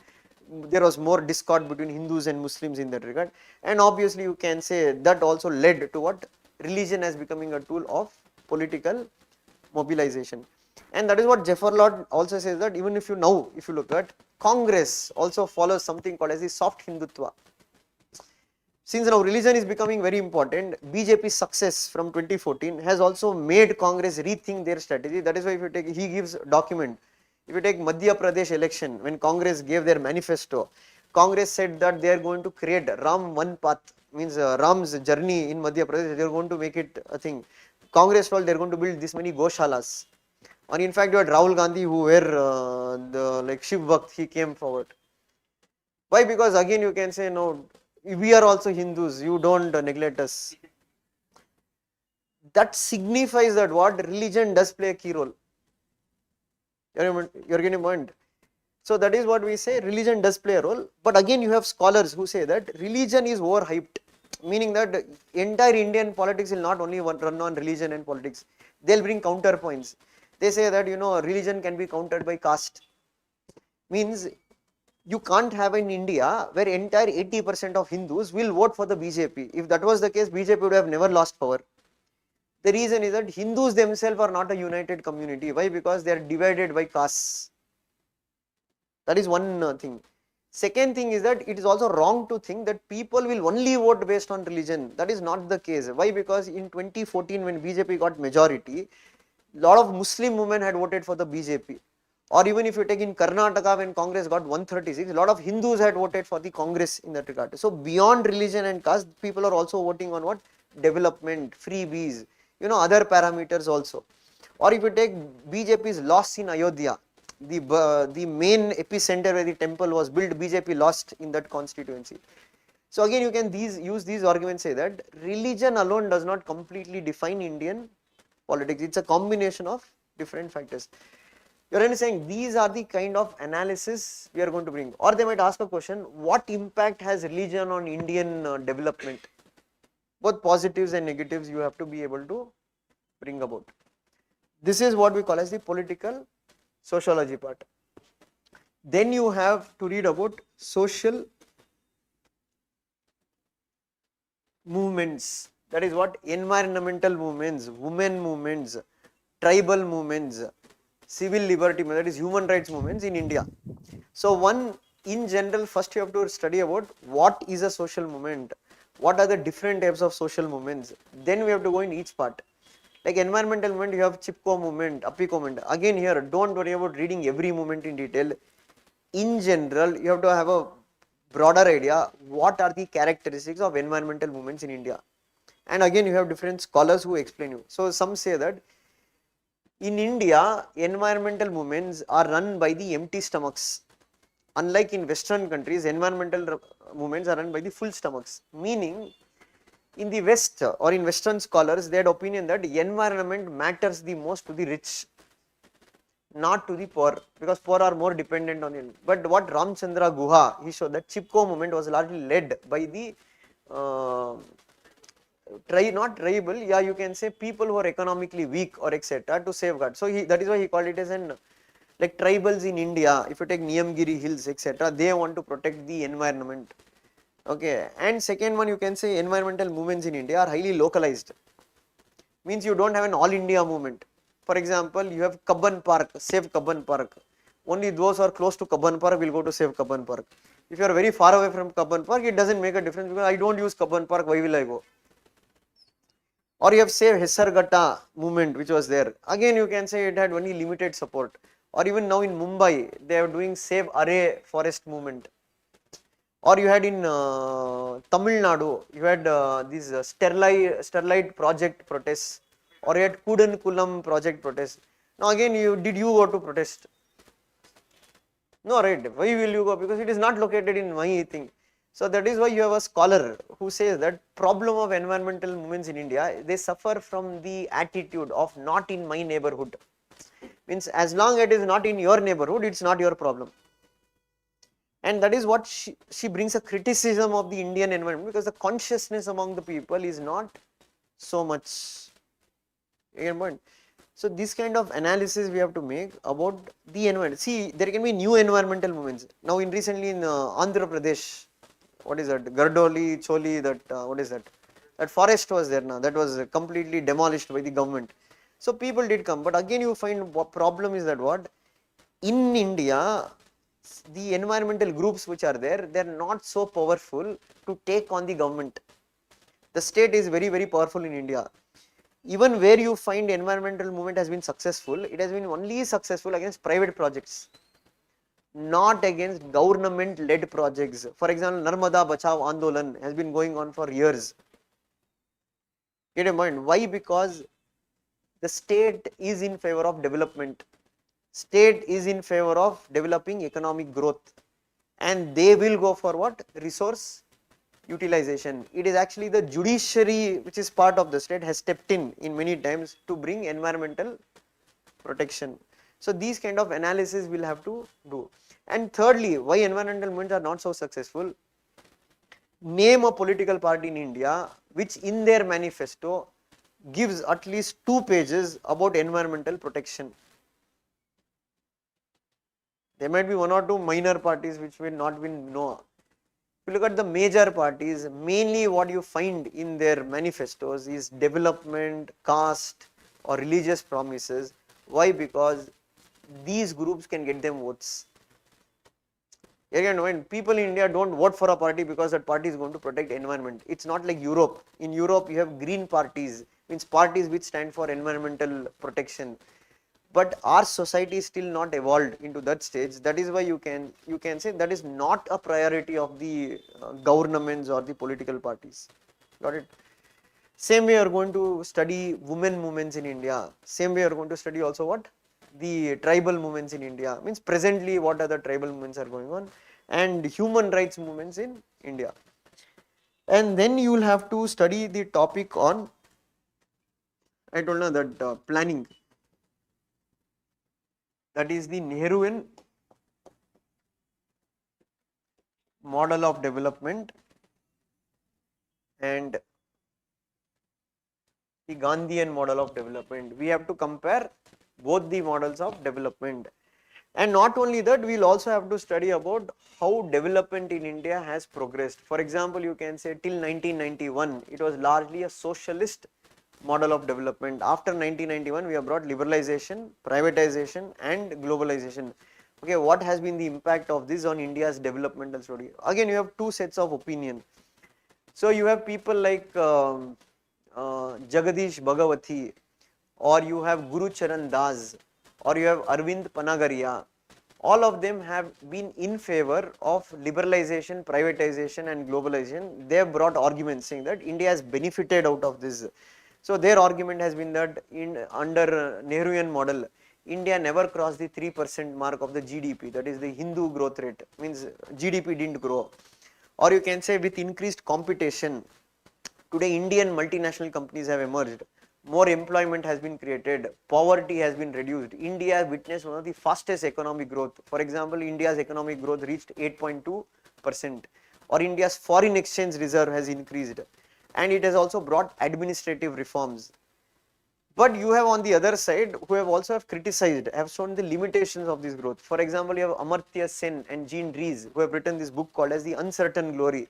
there was more discord between Hindus and Muslims in that regard, and obviously you can say that also led to what? Religion as becoming a tool of political mobilization. And that is what Jefferlot also says, that even if you look at Congress also follows something called as the soft Hindutva. Since now religion is becoming very important, BJP's success from 2014 has also made Congress rethink their strategy. That is why if you take, he gives document. If you take Madhya Pradesh election, when Congress gave their manifesto, Congress said that they are going to create Ram One Path, means Ram's journey in Madhya Pradesh, they are going to make it a thing. Congress told they are going to build this many Goshalas. Or in fact, you had Rahul Gandhi, who were the like Shiv Bhakt, he came forward. Why? Because again you can say, no, we are also Hindus, you don't neglect us. That signifies that what? Religion does play a key role. You're getting a point. So that is what we say, religion does play a role. But again you have scholars who say that religion is overhyped, meaning that entire Indian politics will not only run on religion and politics, they'll bring counterpoints. They say that religion can be countered by caste. Means you can't have in India where entire 80% of Hindus will vote for the BJP. If that was the case, BJP would have never lost power. The reason is that Hindus themselves are not a united community. Why? Because they are divided by castes. That is one thing. Second thing is that it is also wrong to think that people will only vote based on religion. That is not the case. Why? Because in 2014 when BJP got majority, lot of Muslim women had voted for the BJP. Or even if you take in Karnataka when Congress got 136, a lot of Hindus had voted for the Congress in that regard. So beyond religion and caste, people are also voting on what? Development, freebies, other parameters also. Or if you take BJP's loss in Ayodhya, the main epicenter where the temple was built, BJP lost in that constituency. So again you can use these arguments, say that religion alone does not completely define Indian politics. It's a combination of different factors. You're only saying these are the kind of analysis we are going to bring. Or they might ask a question, what impact has religion on Indian development? Both positives and negatives you have to be able to bring about. This is what we call as the political sociology part. Then you have to read about social movements. That is what? Environmental movements, women movements, tribal movements, civil liberty, that is human rights movements in India. So one, in general, first you have to study about what is a social movement, what are the different types of social movements. Then we have to go in each part. Like environmental movement, you have Chipko movement, Apiko movement. Again here, don't worry about reading every movement in detail. In general, you have to have a broader idea, what are the characteristics of environmental movements in India. And again you have different scholars who explain you. So some say that in India, environmental movements are run by the empty stomachs. Unlike in Western countries, environmental movements are run by the full stomachs. Meaning, in the West or in Western scholars, they had opinion that the environment matters the most to the rich. not to the poor, because poor are more dependent on it. But what Ramchandra Guha, he showed that Chipko movement was largely led by the uh, not tribal, yeah, you can say people who are economically weak or etc. to safeguard. So that is why he called it as an, like tribals in India, if you take Niyamgiri hills etc., they want to protect the environment. Okay, and second one, you can say environmental movements in India are highly localized. Means you don't have an all India movement. For example, you have Kabban Park, save Kabban Park. Only those who are close to Kabban Park will go to save Kabban Park. If you are very far away from Kabban Park, it doesn't make a difference because I don't use Kabban Park, why will I go? Or you have Save Hesarghatta movement which was there. Again, you can say it had only limited support. Or even now in Mumbai, they are doing Save Array Forest movement. Or you had in Tamil Nadu, you had these Sterlite project protests, or you had Kudankulam project protests. Now again, did you go to protest? No, right? Why will you go? Because it is not located in my thing. So that is why you have a scholar who says that problem of environmental movements in India, they suffer from the attitude of not in my neighborhood. Means as long as it is not in your neighborhood, it's not your problem. And that is what she brings a criticism of the Indian environment, because the consciousness among the people is not so much. So this kind of analysis we have to make about the environment. See, there can be new environmental movements. Now in recently in Andhra Pradesh, what is that? Gardoli, Choli, that what is that? That forest was there now. That was completely demolished by the government. So people did come, but again you find what problem is that what? In India, the environmental groups which are there, they are not so powerful to take on the government. The state is very, very powerful in India. Even where you find environmental movement has been successful, it has been only successful against private projects, not against government led projects. For example, Narmada Bachao Andolan has been going on for years. Get in mind, why? Because the state is in favor of development. State is in favor of developing economic growth, and they will go for what? Resource utilization. It is actually the judiciary, which is part of the state, has stepped in many times to bring environmental protection. So these kind of analysis we'll have to do. And thirdly, why environmental movements are not so successful? Name a political party in India which in their manifesto gives at least 2 pages about environmental protection. There might be 1 or 2 minor parties which will not be known. If you look at the major parties, mainly what you find in their manifestos is development, caste or religious promises. Why? Because these groups can get them votes. Again, when people in India don't vote for a party because that party is going to protect environment. It's not like Europe. In Europe, you have green parties, means parties which stand for environmental protection. But our society is still not evolved into that stage. That is why you can say that is not a priority of the governments or the political parties. Got it? Same way you are going to study women movements in India. Same way you are going to study also what? The tribal movements in India. Means presently what are the tribal movements are going on, and human rights movements in India. And then you will have to study the topic on, I told you that planning. That is the Nehruvian model of development and the Gandhian model of development. We have to compare both the models of development. And not only that, we will also have to study about how development in India has progressed. For example, you can say till 1991, it was largely a socialist model of development. After 1991, we have brought liberalization, privatization and globalization. Okay, what has been the impact of this on India's developmental story? Again, you have 2 sets of opinion. So you have people like Jagadish Bhagavathi, or you have Guru Charan Das, or you have Arvind Panagaria. All of them have been in favor of liberalization, privatization and globalization. They have brought arguments saying that India has benefited out of this. So their argument has been that under Nehruvian model, India never crossed the 3% mark of the GDP, that is the Hindu growth rate, means GDP didn't grow. Or you can say with increased competition, today Indian multinational companies have emerged. more employment has been created, poverty has been reduced. India witnessed one of the fastest economic growth. For example, India's economic growth reached 8.2%, or India's foreign exchange reserve has increased, and it has also brought administrative reforms. But you have on the other side who have also have criticized, have shown the limitations of this growth. For example, you have Amartya Sen and Jean Dries who have written this book called as The Uncertain Glory,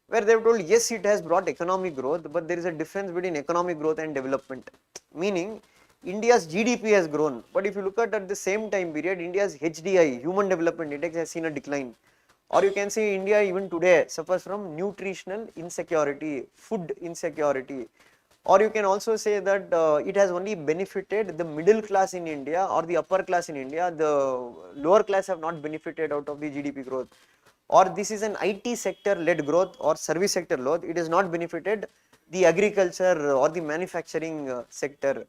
where they have told yes, it has brought economic growth, but there is a difference between economic growth and development. Meaning India's GDP has grown, but if you look at the same time period, India's HDI, Human Development Index, has seen a decline. Or you can say India even today suffers from nutritional insecurity, food insecurity. Or you can also say that it has only benefited the middle class in India or the upper class in India. The lower class have not benefited out of the GDP growth. Or this is an IT sector led growth or service sector growth. It has not benefited the agriculture or the manufacturing sector.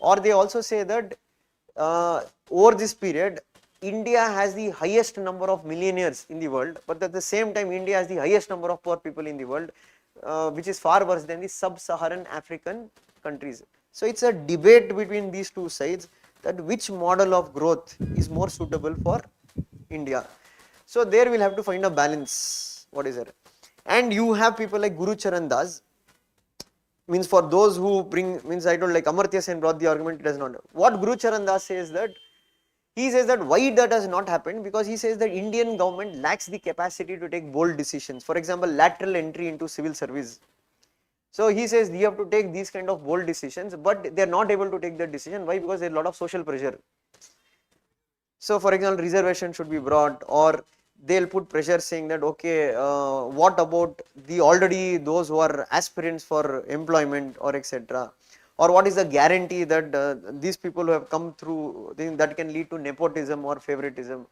Or they also say that over this period, India has the highest number of millionaires in the world, but at the same time, India has the highest number of poor people in the world, which is far worse than the sub-Saharan African countries. So it's a debate between these two sides that which model of growth is more suitable for India. So there we'll have to find a balance. What is it? And you have people like Guru Charan Das. Means for those who bring, means I told like Amartya Sen brought the argument, it does not. What Guru Charan Das says that, he says that why that has not happened, because he says that Indian government lacks the capacity to take bold decisions. For example, lateral entry into civil service. So he says you have to take these kind of bold decisions, but they are not able to take that decision. Why? Because there is a lot of social pressure. So for example, reservation should be brought, or they'll put pressure saying that okay, what about the already those who are aspirants for employment or etc. Or what is the guarantee that these people who have come through that can lead to nepotism or favoritism.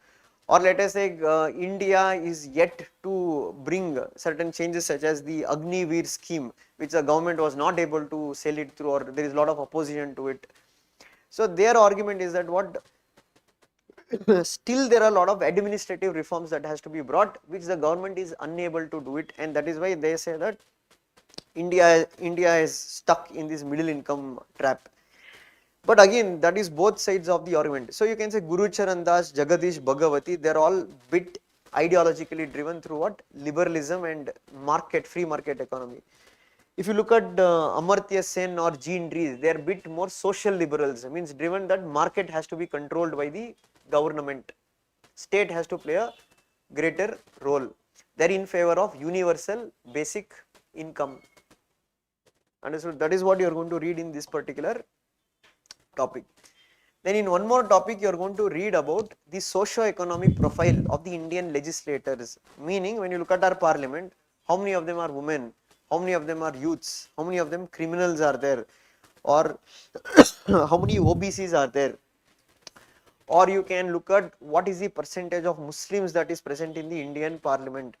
Or let us say India is yet to bring certain changes such as the Agniveer scheme, which the government was not able to sell it through, or there is a lot of opposition to it. So their argument is that what still there are a lot of administrative reforms that has to be brought, which the government is unable to do it, and that is why they say that India is stuck in this middle income trap. But again, that is both sides of the argument. So you can say Guru Charan Das, Jagadish Bhagavati, they are all bit ideologically driven through what? Liberalism and market, free market economy. If you look at Amartya Sen or Jean Dries, they are bit more social liberals, means driven that market has to be controlled by the government. State has to play a greater role. They are in favor of universal basic income. Understood? That is what you are going to read in this particular topic. Then in one more topic, you are going to read about the socio-economic profile of the Indian legislators. Meaning, when you look at our parliament, how many of them are women? How many of them are youths? How many of them criminals are there? Or how many OBCs are there? Or you can look at what is the percentage of Muslims that is present in the Indian parliament.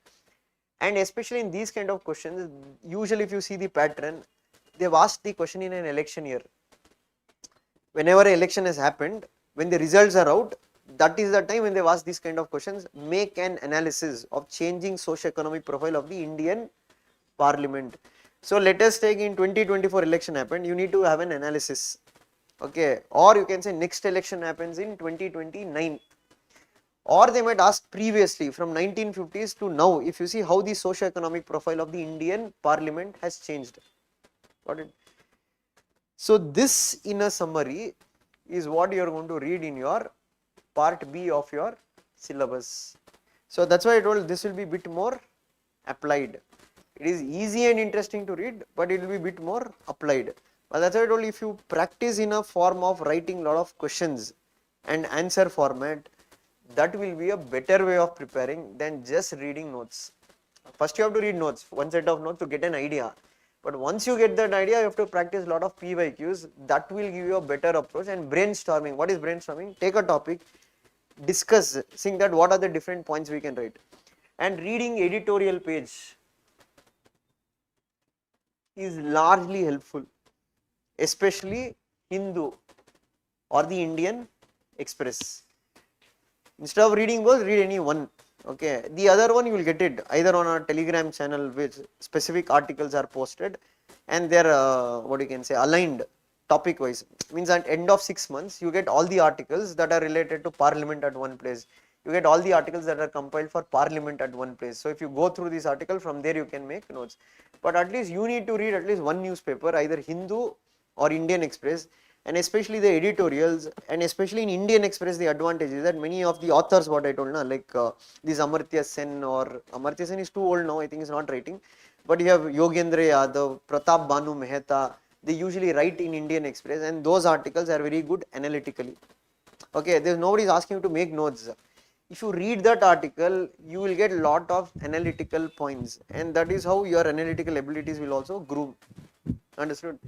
And especially in these kind of questions, usually if you see the pattern, they have asked the question in an election year. Whenever an election has happened, when the results are out, that is the time when they have asked these kind of questions. Make an analysis of changing socio-economic profile of the Indian parliament. So let us take in 2024 election happened, you need to have an analysis. Okay, or you can say next election happens in 2029. Or they might ask previously from 1950s to now, if you see how the socio-economic profile of the Indian parliament has changed. Got it? So this in a summary is what you are going to read in your part B of your syllabus. So that's why I told this will be a bit more applied. It is easy and interesting to read, but it will be a bit more applied. But that's why I told if you practice in a form of writing a lot of questions and answer format, that will be a better way of preparing than just reading notes. First you have to read notes, one set of notes to get an idea. But once you get that idea, you have to practice a lot of PYQs. That will give you a better approach. And brainstorming. What is brainstorming? Take a topic, discuss, seeing that what are the different points we can write. And reading editorial page is largely helpful, especially Hindu or the Indian Express. Instead of reading both, read any one. Okay, the other one you will get it either on our Telegram channel, which specific articles are posted and they are what you can say aligned topic wise. Means at end of 6 months, you get all the articles that are related to parliament at one place. You get all the articles that are compiled for parliament at one place. So if you go through this article, from there you can make notes. But at least you need to read at least one newspaper, either Hindu or Indian Express, and especially the editorials, and especially in Indian Express, the advantage is that many of the authors, what I told now, like this Amartya Sen, or Amartya Sen is too old now, I think he's not writing, but you have Yogendra Yadav, Pratap Banu Mehta, they usually write in Indian Express, and those articles are very good analytically. Okay, there's nobody is asking you to make notes. If you read that article, you will get lot of analytical points, and that is how your analytical abilities will also grow. Understood?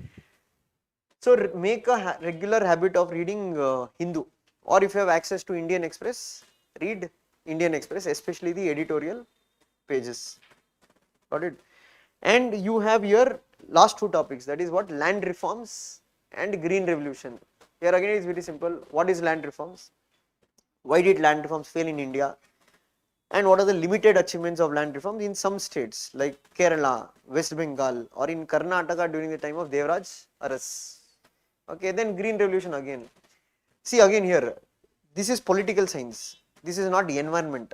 So make a regular habit of reading Hindu, or if you have access to Indian Express, read Indian Express, especially the editorial pages. Got it? And you have your last two topics, that is what, land reforms and green revolution. Here again it is very simple. What is land reforms? Why did land reforms fail in India? And what are the limited achievements of land reforms in some states like Kerala, West Bengal, or in Karnataka during the time of Devraj Aras. Okay, then green revolution again. See again here, this is political science. This is not the environment.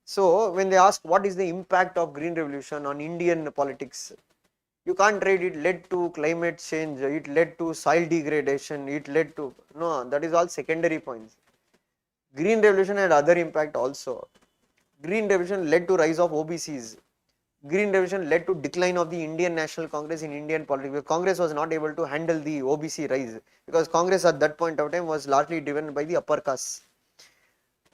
So when they ask what is the impact of green revolution on Indian politics, you can't write it led to climate change, it led to soil degradation, it led to, no, that is all secondary points. Green revolution had other impact also. Green revolution led to rise of OBCs. Green revolution led to decline of the Indian National Congress in Indian politics. Congress was not able to handle the OBC rise, because Congress at that point of time was largely driven by the upper caste.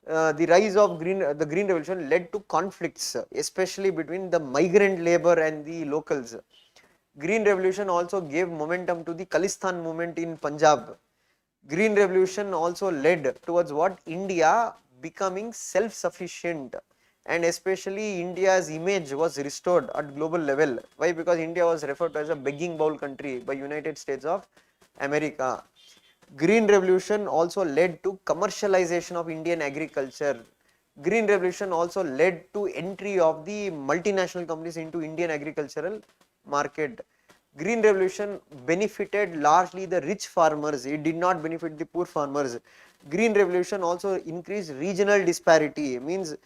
The rise of the green revolution led to conflicts, especially between the migrant labor and the locals. Green revolution also gave momentum to the Khalistan movement in Punjab. Green revolution also led towards what, India becoming self-sufficient, and especially India's image was restored at global level. Why? Because India was referred to as a begging bowl country by United States of America. Green revolution also led to commercialization of Indian agriculture. Green revolution also led to entry of the multinational companies into Indian agricultural market. Green revolution benefited largely the rich farmers, it did not benefit the poor farmers. Green revolution also increased regional disparity, means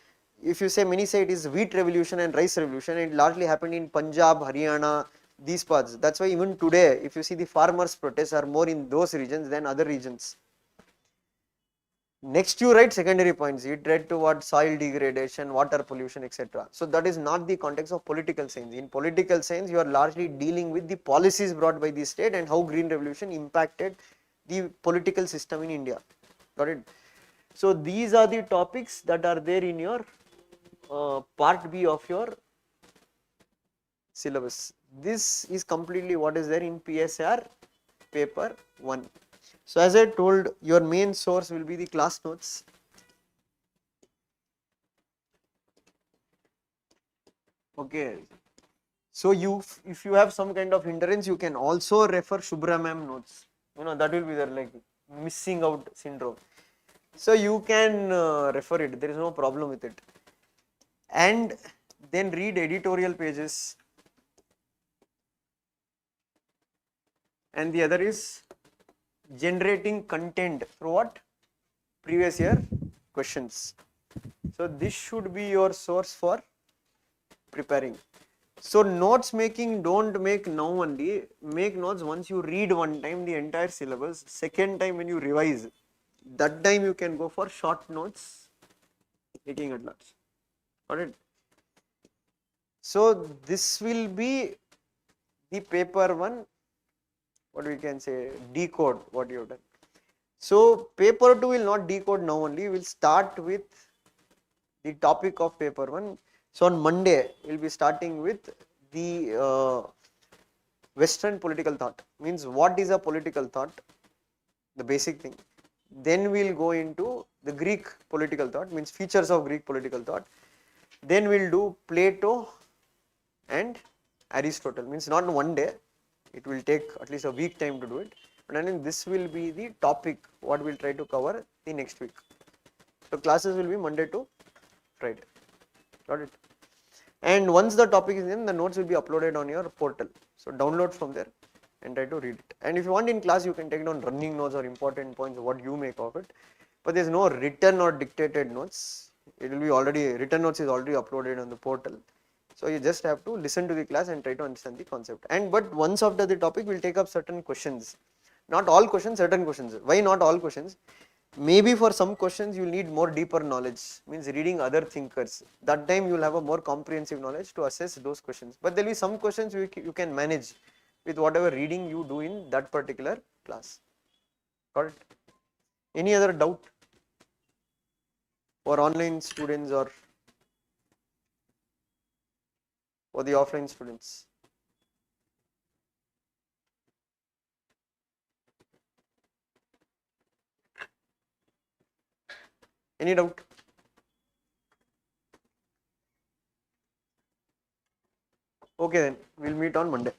if you say, many say it is wheat revolution and rice revolution, it largely happened in Punjab, Haryana, these parts. That's why even today, if you see, the farmers' protests are more in those regions than other regions. Next you write secondary points, it led to what, soil degradation, water pollution, etc. So that is not the context of political science. In political science, you are largely dealing with the policies brought by the state and how green revolution impacted the political system in India. Got it? So these are the topics that are there in your part B of your syllabus. This is completely what is there in PSIR paper 1. So as I told, your main source will be the class notes. Okay. So if you have some kind of hindrance, you can also refer Shubhra ma'am notes. That will be there, like missing out syndrome. So you can refer it, there is no problem with it. And then read editorial pages. And the other is generating content through what? Previous year questions. So this should be your source for preparing. So notes making, don't make now only, make notes once you read one time the entire syllabus. Second time when you revise, that time you can go for short notes taking at large. Got it? So this will be the paper 1, what we can say, decode what you have done. So paper 2 will not decode now only, we will start with the topic of paper 1. So on Monday, we will be starting with the Western political thought, means what is a political thought, the basic thing. Then we will go into the Greek political thought, means features of Greek political thought. Then we will do Plato and Aristotle, means not one day, it will take at least a week time to do it. And then this will be the topic what we will try to cover the next week. So classes will be Monday to Friday. Got it? And once the topic is in, the notes will be uploaded on your portal. So download from there and try to read it. And if you want in class, you can take down running notes or important points, what you make of it. But there's no written or dictated notes. It will be already, written notes is already uploaded on the portal. So you just have to listen to the class and try to understand the concept. And but once after the topic, we'll take up certain questions. Not all questions, certain questions. Why not all questions? Maybe for some questions you will need more deeper knowledge, means reading other thinkers. That time you will have a more comprehensive knowledge to assess those questions. But there will be some questions you can manage with whatever reading you do in that particular class. Got it? Any other doubt for online students or for the offline students? Any doubt? Okay then, we'll meet on Monday.